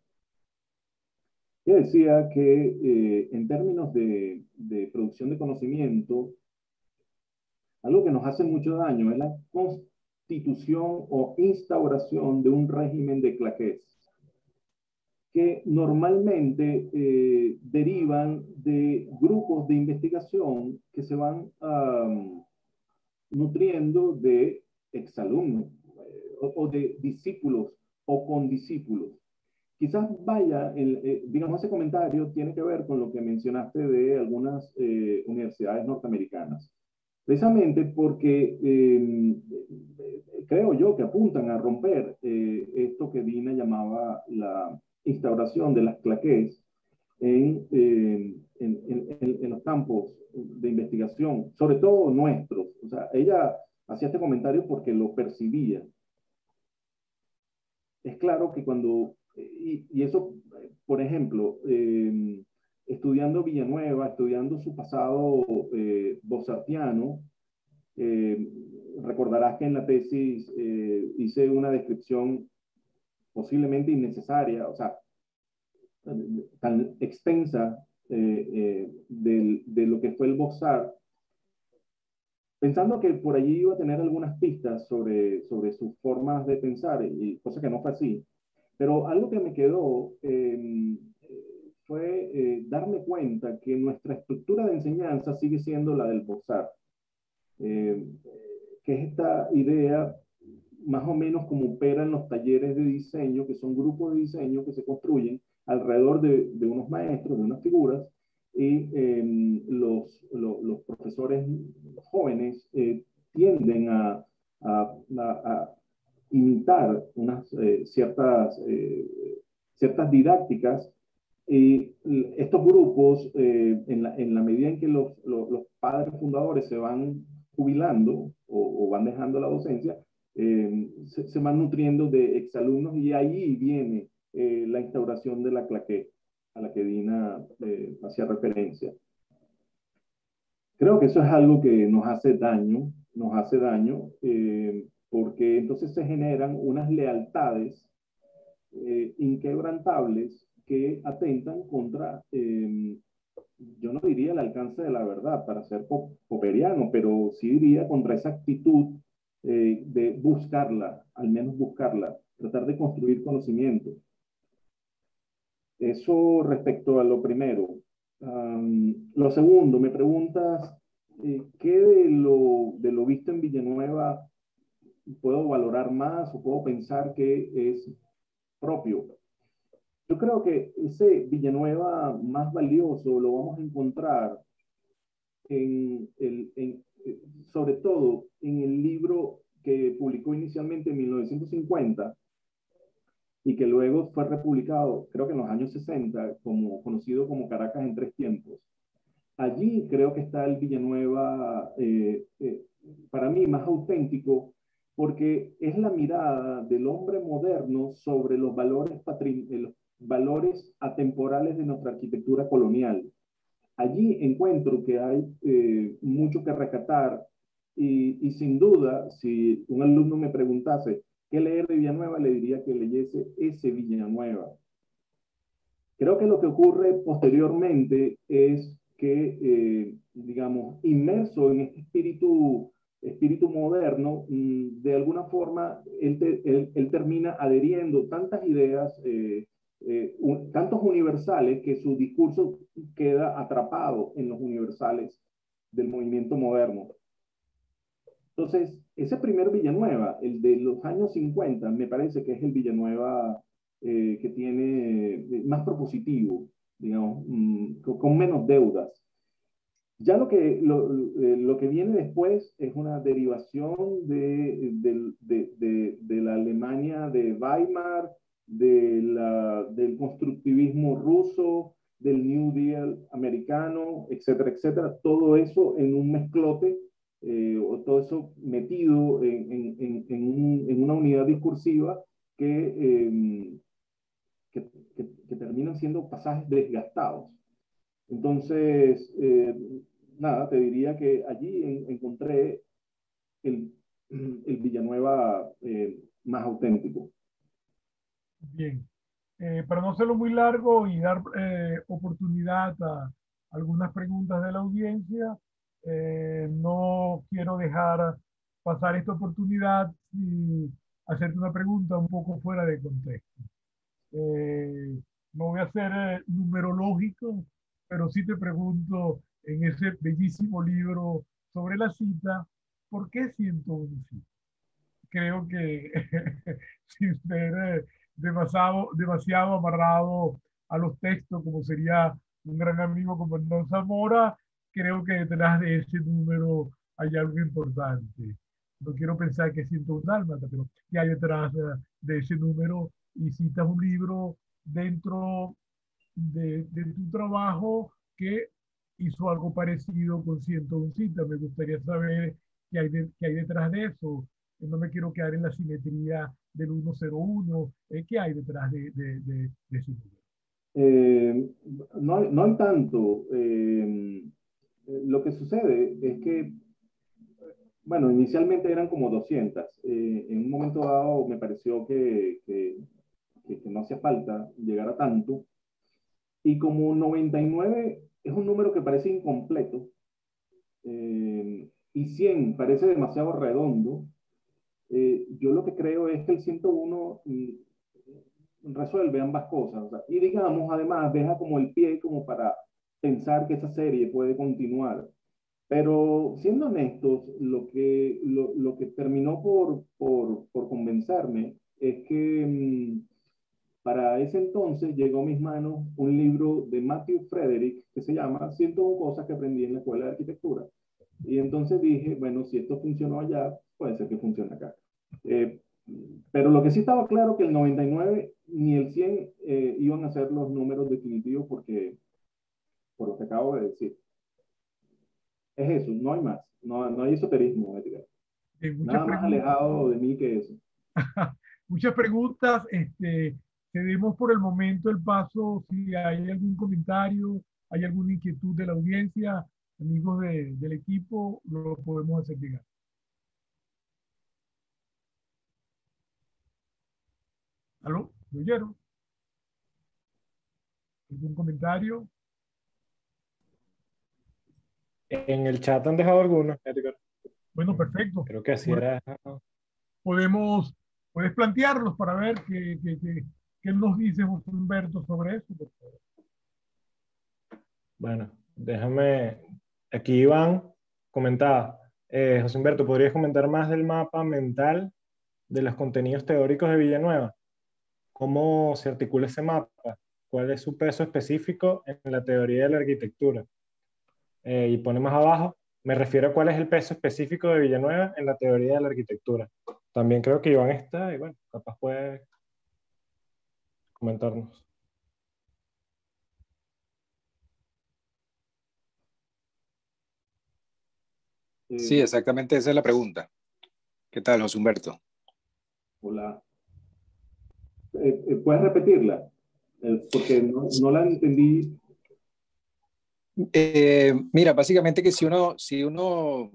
Ella decía que en términos de producción de conocimiento, algo que nos hace mucho daño es la constitución o instauración de un régimen de claqués que normalmente derivan de grupos de investigación que se van nutriendo de exalumnos o de discípulos o condiscípulos. Quizás vaya, digamos, ese comentario tiene que ver con lo que mencionaste de algunas universidades norteamericanas. Precisamente porque creo yo que apuntan a romper esto que Dina llamaba la instauración de las claqués en los campos de investigación, sobre todo nuestros. O sea, ella hacía este comentario porque lo percibía. Es claro que cuando, y eso, por ejemplo, estudiando Villanueva, estudiando su pasado bozartiano, eh, recordarás que en la tesis hice una descripción posiblemente innecesaria, o sea, tan extensa de lo que fue el Beaux-Arts, pensando que por allí iba a tener algunas pistas sobre sus formas de pensar, y cosa que no fue así. Pero algo que me quedó fue darme cuenta que nuestra estructura de enseñanza sigue siendo la del Beaux-Arts, que es esta idea más o menos como operan los talleres de diseño, que son grupos de diseño que se construyen alrededor de unos maestros, de unas figuras, y los profesores jóvenes tienden a imitar unas ciertas didácticas y estos grupos, en la medida en que los padres fundadores se van jubilando o van dejando la docencia, se van nutriendo de exalumnos y ahí viene la instauración de la claqué a la que Dina hacía referencia. Creo que eso es algo que nos hace daño, porque entonces se generan unas lealtades inquebrantables que atentan contra, yo no diría el alcance de la verdad para ser popperiano, pero sí diría contra esa actitud de buscarla, al menos buscarla, tratar de construir conocimiento. Eso respecto a lo primero. Lo segundo, me preguntas, ¿qué de lo visto en Villanueva puedo valorar más o puedo pensar que es propio? Yo creo que ese Villanueva más valioso lo vamos a encontrar sobre todo en el libro que publicó inicialmente en 1950 y que luego fue republicado, creo que en los años 60, conocido como Caracas en tres tiempos. Allí creo que está el Villanueva, para mí, más auténtico, porque es la mirada del hombre moderno sobre los valores atemporales de nuestra arquitectura colonial. Allí encuentro que hay mucho que rescatar y sin duda, si un alumno me preguntase qué leer de Villanueva, le diría que leyese ese Villanueva. Creo que lo que ocurre posteriormente es que, digamos, inmerso en este espíritu moderno, de alguna forma él termina adheriendo tantas ideas tantos universales que su discurso queda atrapado en los universales del movimiento moderno. Entonces, ese primer Villanueva, el de los años 50, me parece que es el Villanueva que tiene más propositivo, digamos, con menos deudas. Ya lo que viene después es una derivación de la Alemania de Weimar, del constructivismo ruso, del New Deal americano, etcétera, etcétera. Todo eso en un mezclote, o todo eso metido en una unidad discursiva que terminan siendo pasajes desgastados. Entonces, nada, te diría que allí encontré el, el Villanueva más auténtico. Bien. Para no hacerlo muy largo y dar oportunidad a algunas preguntas de la audiencia, no quiero dejar pasar esta oportunidad y hacerte una pregunta un poco fuera de contexto. No voy a ser numerológico, pero sí te pregunto en ese bellísimo libro sobre la cita, ¿por qué 101 citas? Creo que sin ser demasiado amarrado a los textos, como sería un gran amigo como Hernán Zamora, creo que detrás de ese número hay algo importante. No quiero pensar que es 101 dálmata, pero ¿qué hay detrás de ese número? Y citas un libro dentro de tu trabajo que hizo algo parecido con 101 citas. Me gustaría saber qué hay detrás de eso. No me quiero quedar en la simetría del 101. ¿Qué hay detrás de ese número? No hay tanto. Lo que sucede es que, bueno, inicialmente eran como 200. En un momento dado me pareció que no hacía falta llegar a tanto. Y como 99 es un número que parece incompleto, y 100 parece demasiado redondo, yo lo que creo es que el 101 resuelve ambas cosas. O sea, y digamos, además, deja como el pie como para pensar que esa serie puede continuar. Pero siendo honestos, lo que terminó por convencerme es que para ese entonces llegó a mis manos un libro de Matthew Frederick que se llama 101 cosas que aprendí en la escuela de arquitectura. Y entonces dije, bueno, si esto funcionó allá, puede ser que funcione acá. Eh, pero lo que sí estaba claro que el 99 ni el 100 iban a ser los números definitivos porque, por lo que acabo de decir. Es eso, no hay más. No hay esoterismo, Edgar. Muchas Nada más preguntas. alejado de mí que eso. Muchas preguntas. Cedemos por el momento el paso. Si hay algún comentario, hay alguna inquietud de la audiencia, amigos del equipo, lo podemos hacer llegar. ¿Aló? ¿Me oyeron? ¿Algún comentario? En el chat han dejado algunos, Edgar. Bueno, perfecto. Creo que así era. Podemos, puedes plantearlos para ver qué nos dice José Humberto sobre eso. Por favor. Bueno, déjame. Aquí Iván comentaba. José Humberto, ¿podrías comentar más del mapa mental de los contenidos teóricos de Villanueva? ¿Cómo se articula ese mapa? ¿Cuál es su peso específico en la teoría de la arquitectura? Y pone más abajo, me refiero a cuál es el peso específico de Villanueva en la teoría de la arquitectura. También creo que Iván está, y bueno, capaz puede comentarnos. Sí, exactamente esa es la pregunta. ¿Qué tal, José Humberto? Hola. ¿Puedes repetirla? Porque no la entendí. Mira, básicamente que si uno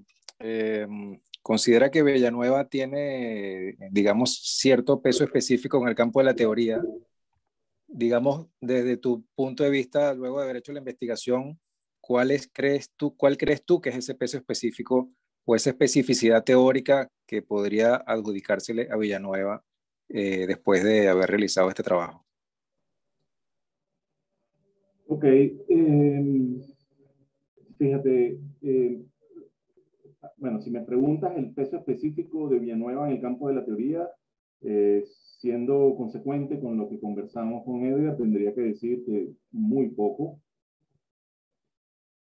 considera que Villanueva tiene, digamos, cierto peso específico en el campo de la teoría, digamos, desde tu punto de vista, luego de haber hecho la investigación, cuál crees tú que es ese peso específico o esa especificidad teórica que podría adjudicársele a Villanueva después de haber realizado este trabajo? Ok, fíjate, bueno, si me preguntas el peso específico de Villanueva en el campo de la teoría, eh, siendo consecuente con lo que conversamos con Edgar, tendría que decir que muy poco.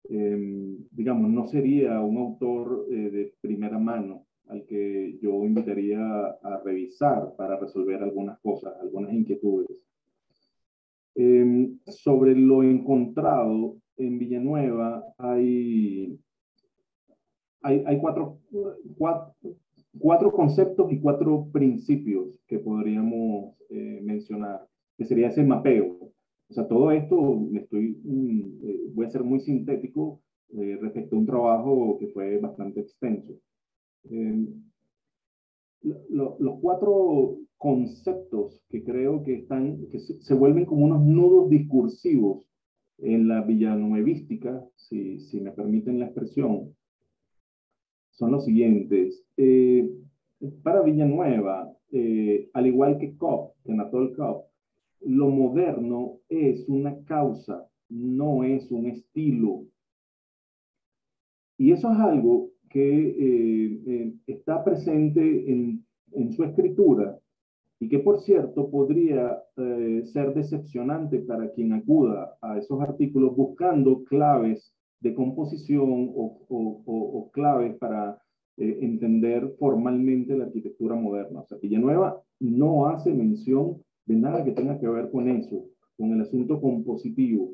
Digamos, no sería un autor de primera mano al que yo invitaría a revisar para resolver algunas cosas, algunas inquietudes. Sobre lo encontrado en Villanueva, hay cuatro conceptos y cuatro principios que podríamos mencionar, que sería ese mapeo. O sea, todo esto voy a ser muy sintético respecto a un trabajo que fue bastante extenso. Eh, los cuatro conceptos que creo que que se vuelven como unos nudos discursivos en la villanuevística, si me permiten la expresión, son los siguientes. Para Villanueva, al igual que Cobb, que Anatole Cobb, lo moderno es una causa, no es un estilo. Y eso es algo que está presente en su escritura y que, por cierto, podría ser decepcionante para quien acuda a esos artículos buscando claves de composición o claves para entender formalmente la arquitectura moderna. O sea, Villanueva no hace mención de nada que tenga que ver con eso, con el asunto compositivo.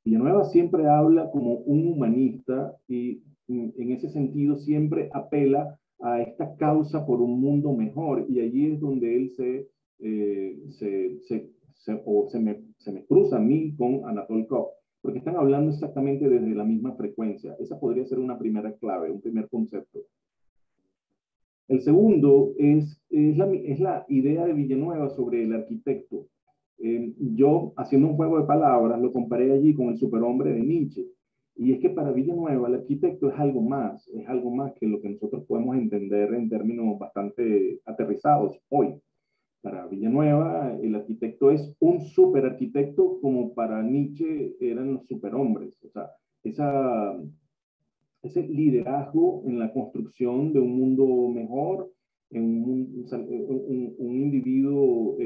Villanueva siempre habla como un humanista y en ese sentido siempre apela a esta causa por un mundo mejor, y allí es donde él se me cruza a mí con Anatole Koch, porque están hablando exactamente desde la misma frecuencia. Esa podría ser una primera clave, un primer concepto. El segundo es la idea de Villanueva sobre el arquitecto. Yo, haciendo un juego de palabras, lo comparé allí con el superhombre de Nietzsche. Y es que para Villanueva el arquitecto es algo más que lo que nosotros podemos entender en términos bastante aterrizados hoy. Para Villanueva el arquitecto es un superarquitecto como para Nietzsche eran los superhombres. O sea, ese liderazgo en la construcción de un mundo mejor, en un individuo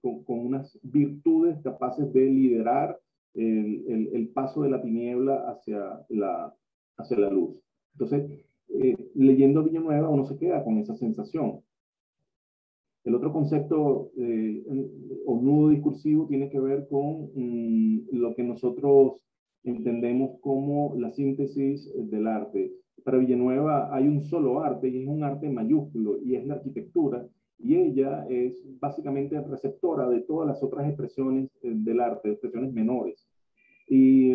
con unas virtudes capaces de liderar el paso de la tiniebla hacia la luz. Entonces, leyendo Villanueva uno se queda con esa sensación. El otro concepto o nudo discursivo tiene que ver con lo que nosotros entendemos como la síntesis del arte. Para Villanueva hay un solo arte y es un arte mayúsculo y es la arquitectura, y ella es básicamente receptora de todas las otras expresiones del arte, expresiones menores. Y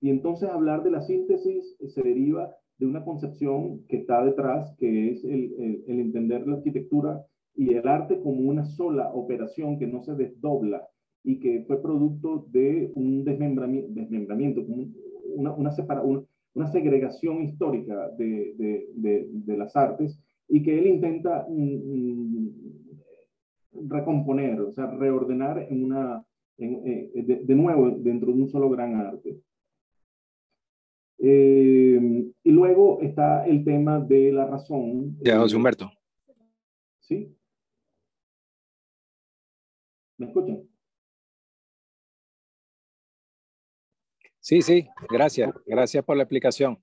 entonces hablar de la síntesis se deriva de una concepción que está detrás, que es el entender la arquitectura y el arte como una sola operación que no se desdobla y que fue producto de un desmembramiento, una segregación histórica de las artes, y que él intenta recomponer, o sea, reordenar de nuevo dentro de un solo gran arte. Y luego está el tema de la razón. Ya, José Humberto. ¿Sí? ¿Me escuchan? Sí, sí, gracias. Gracias por la explicación.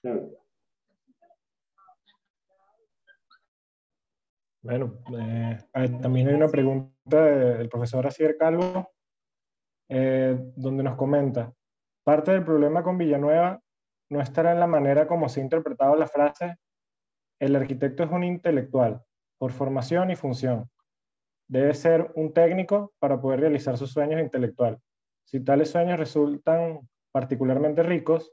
Claro. Bueno, también hay una pregunta del profesor Asier Calvo, donde nos comenta: parte del problema con Villanueva no estará en la manera como se ha interpretado la frase "el arquitecto es un intelectual, por formación y función. Debe ser un técnico para poder realizar sus sueños intelectuales. Si tales sueños resultan particularmente ricos,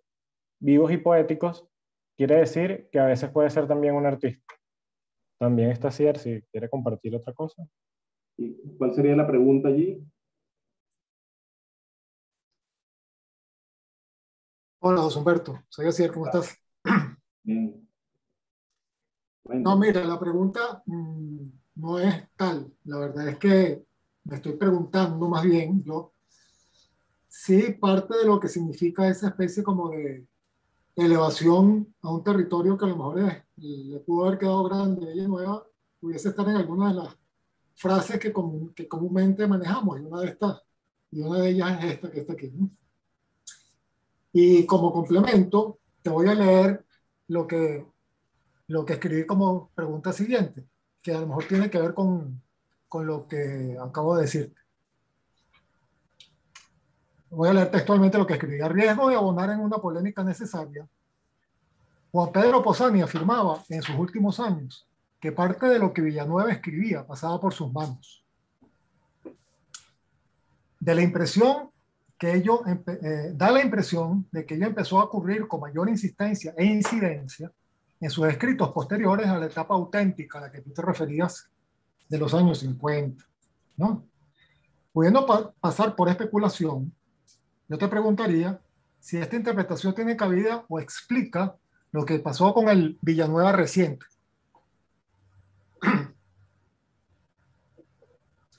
vivos y poéticos, quiere decir que a veces puede ser también un artista". También está Cier, si quiere compartir otra cosa. ¿Y cuál sería la pregunta allí? Hola, José Humberto. Soy Asier, ¿cómo estás? Bien. No, mira, la pregunta no es tal. La verdad es que me estoy preguntando más bien yo sí parte de lo que significa esa especie como de elevación a un territorio que a lo mejor le pudo haber quedado grande, Villanueva, pudiese estar en alguna de las frases que comúnmente manejamos, y una de ellas es esta que está aquí, ¿no? Y como complemento, te voy a leer lo que, lo que escribí como pregunta siguiente, que a lo mejor tiene que ver con lo que acabo de decir. Voy a leer textualmente lo que escribí. A riesgo de abonar en una polémica necesaria, Juan Pedro Posani afirmaba en sus últimos años que parte de lo que Villanueva escribía pasaba por sus manos. De la impresión que da la impresión de que ello empezó a ocurrir con mayor insistencia e incidencia en sus escritos posteriores a la etapa auténtica a la que tú te referías de los años 50, ¿no? Pudiendo pasar por especulación, yo te preguntaría si esta interpretación tiene cabida o explica lo que pasó con el Villanueva reciente.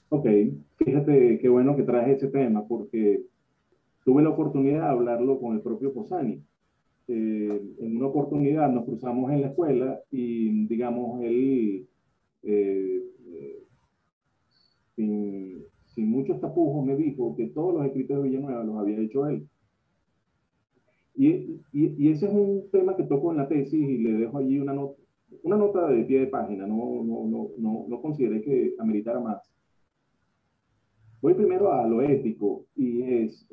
Ok, fíjate qué bueno que traes ese tema, porque tuve la oportunidad de hablarlo con el propio Posani. En una oportunidad nos cruzamos en la escuela y, digamos, él, eh, eh, sin muchos tapujos, me dijo que todos los escritos de Villanueva los había hecho él. Y ese es un tema que toco en la tesis y le dejo allí una nota de pie de página. No consideré que ameritara más. Voy primero a lo ético y es,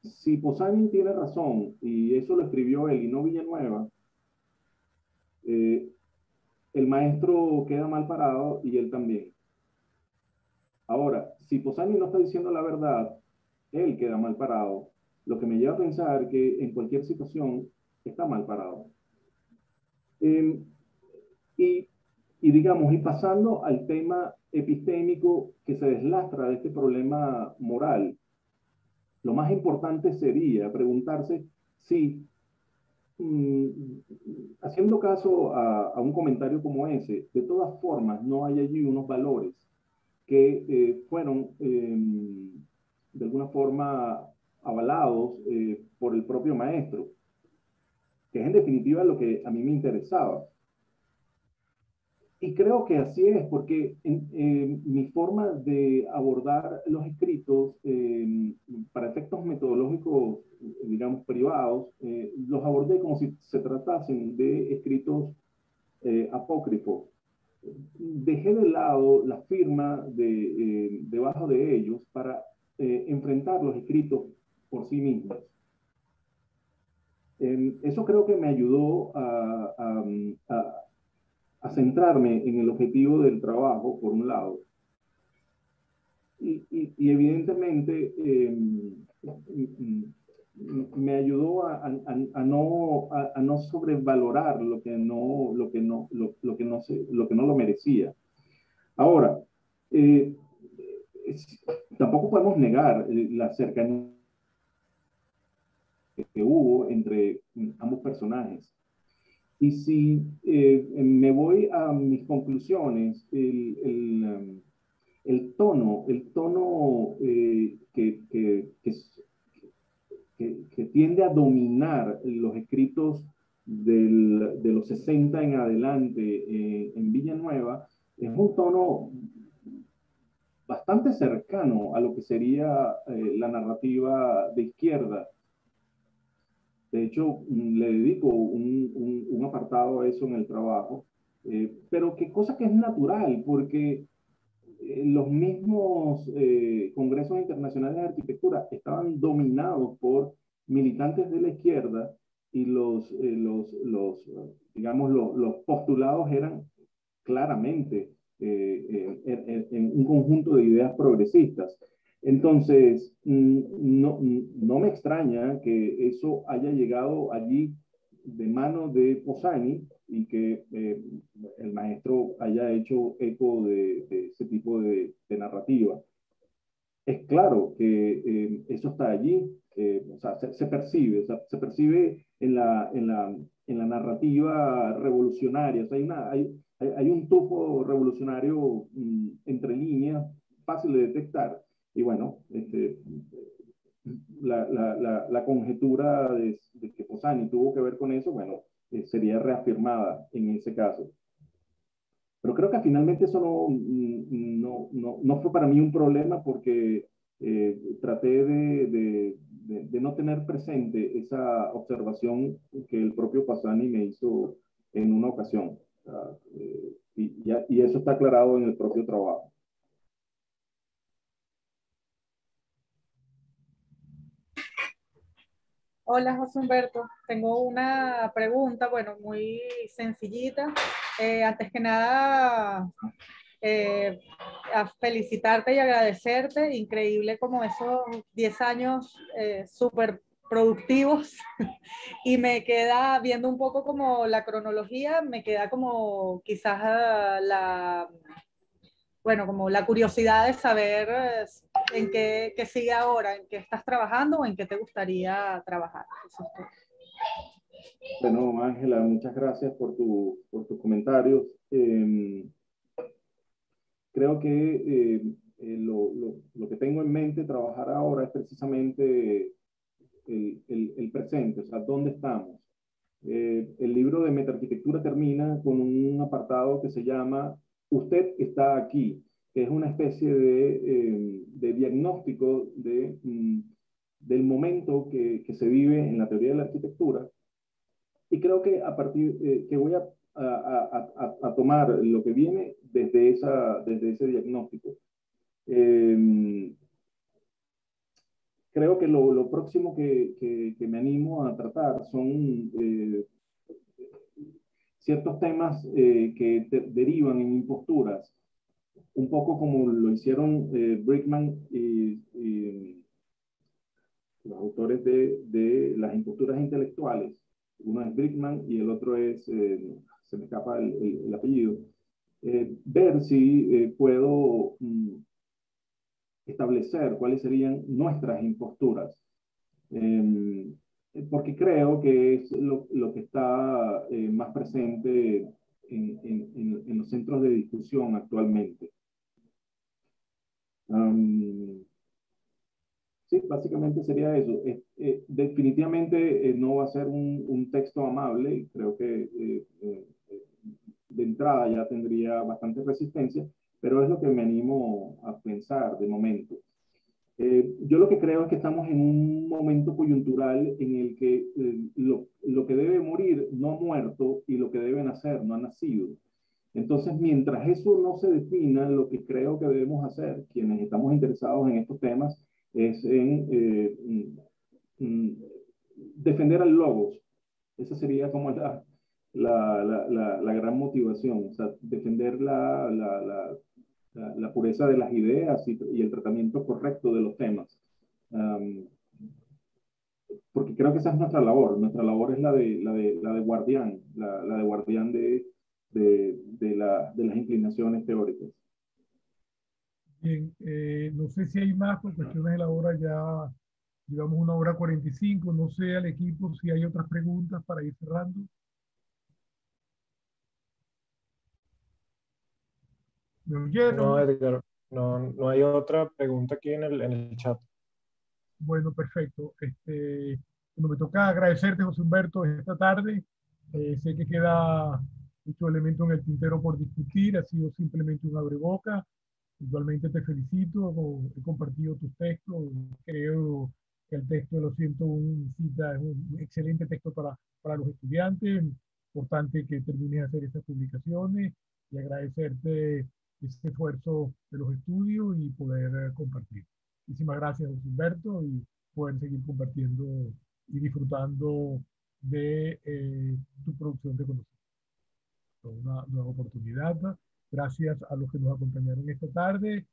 si Posani tiene razón y eso lo escribió él y no Villanueva, eh, el maestro queda mal parado y él también. Ahora, si Posani no está diciendo la verdad, él queda mal parado, lo que me lleva a pensar que en cualquier situación está mal parado. Eh, y, y digamos, y pasando al tema epistémico que se deslastra de este problema moral, lo más importante sería preguntarse si, mmm, haciendo caso a un comentario como ese, de todas formas no hay allí unos valores que fueron de alguna forma avalados por el propio maestro, que es en definitiva lo que a mí me interesaba. Y creo que así es, porque mi forma de abordar los escritos para efectos metodológicos, digamos, privados, los abordé como si se tratasen de escritos apócrifos. Dejé de lado la firma debajo de ellos para enfrentar los escritos por sí mismos. Eso creo que me ayudó a centrarme en el objetivo del trabajo, por un lado, y evidentemente me ayudó a no sobrevalorar lo que no lo merecía. Ahora, tampoco podemos negar la cercanía que hubo entre ambos personajes. Y si me voy a mis conclusiones, el tono que tiende a dominar los escritos de los 60 en adelante en Villanueva es un tono bastante cercano a lo que sería la narrativa de izquierda. De hecho, le dedico un apartado a eso en el trabajo, pero qué cosa que es natural, porque los mismos congresos internacionales de arquitectura estaban dominados por militantes de la izquierda y digamos, los postulados eran claramente en un conjunto de ideas progresistas. Entonces, no me extraña que eso haya llegado allí de mano de Posani y que el maestro haya hecho eco de ese tipo de narrativa. Es claro que eso está allí, o sea, se percibe, o sea, se percibe en la narrativa revolucionaria. O sea, hay un tufo revolucionario entre líneas, fácil de detectar, Y bueno, la conjetura de que Posani tuvo que ver con eso, bueno, sería reafirmada en ese caso. Pero creo que finalmente eso no fue para mí un problema porque traté de no tener presente esa observación que el propio Passani me hizo en una ocasión. Y eso está aclarado en el propio trabajo. Hola, José Humberto. Tengo una pregunta, bueno, muy sencillita. Antes que nada, eh, a felicitarte y agradecerte. Increíble como esos 10 años súper productivos. Y me queda viendo un poco como la cronología, me queda como quizás bueno, como la curiosidad de saber en qué sigue ahora, en qué estás trabajando o en qué te gustaría trabajar. Eso es todo. Bueno, Ángela, muchas gracias por tus comentarios. Creo que lo que tengo en mente trabajar ahora es precisamente el presente, o sea, ¿dónde estamos? El libro de Metaarquitectura termina con un apartado que se llama Usted está aquí, que es una especie de diagnóstico del momento que se vive en la teoría de la arquitectura. Y creo que a partir que voy a tomar lo que viene desde ese diagnóstico. Creo que lo próximo que me animo a tratar son ciertos temas que derivan en imposturas, un poco como lo hicieron Brickman y los autores de las imposturas intelectuales. Uno es Brickman y el otro es, se me escapa el apellido. Ver si puedo establecer cuáles serían nuestras imposturas. Porque creo que es lo que está más presente en los centros de discusión actualmente. Sí, básicamente sería eso. Definitivamente no va a ser un texto amable, creo que de entrada ya tendría bastante resistencia, pero es lo que me animo a pensar de momento. Yo lo que creo es que estamos en un momento coyuntural en el que lo que debe morir no ha muerto y lo que debe nacer no ha nacido. Entonces, mientras eso no se defina, lo que creo que debemos hacer, quienes estamos interesados en estos temas, es en defender al logos. Esa sería como la gran motivación, o sea, defender la pureza de las ideas y el tratamiento correcto de los temas. Porque creo que esa es nuestra labor. Nuestra labor es la de guardián, la de guardián de las inclinaciones teóricas. Bien, no sé si hay más, por cuestiones de la hora ya llevamos 1 hora 45. No sé al equipo si hay otras preguntas para ir cerrando. ¿Me No, oyeron? Edgar, no hay otra pregunta aquí en el chat. Bueno, perfecto. Bueno, me toca agradecerte, José Humberto, esta tarde. Sé que queda mucho elemento en el tintero por discutir. Ha sido simplemente un abreboca. Igualmente te felicito. He compartido tus textos. Creo que el texto de los 101 citas es un excelente texto para los estudiantes. Importante que termines de hacer estas publicaciones y agradecerte ese esfuerzo de los estudios y poder compartir. Muchísimas gracias, Humberto, y poder seguir compartiendo y disfrutando de tu producción de conocimiento. Una nueva oportunidad. Gracias a los que nos acompañaron esta tarde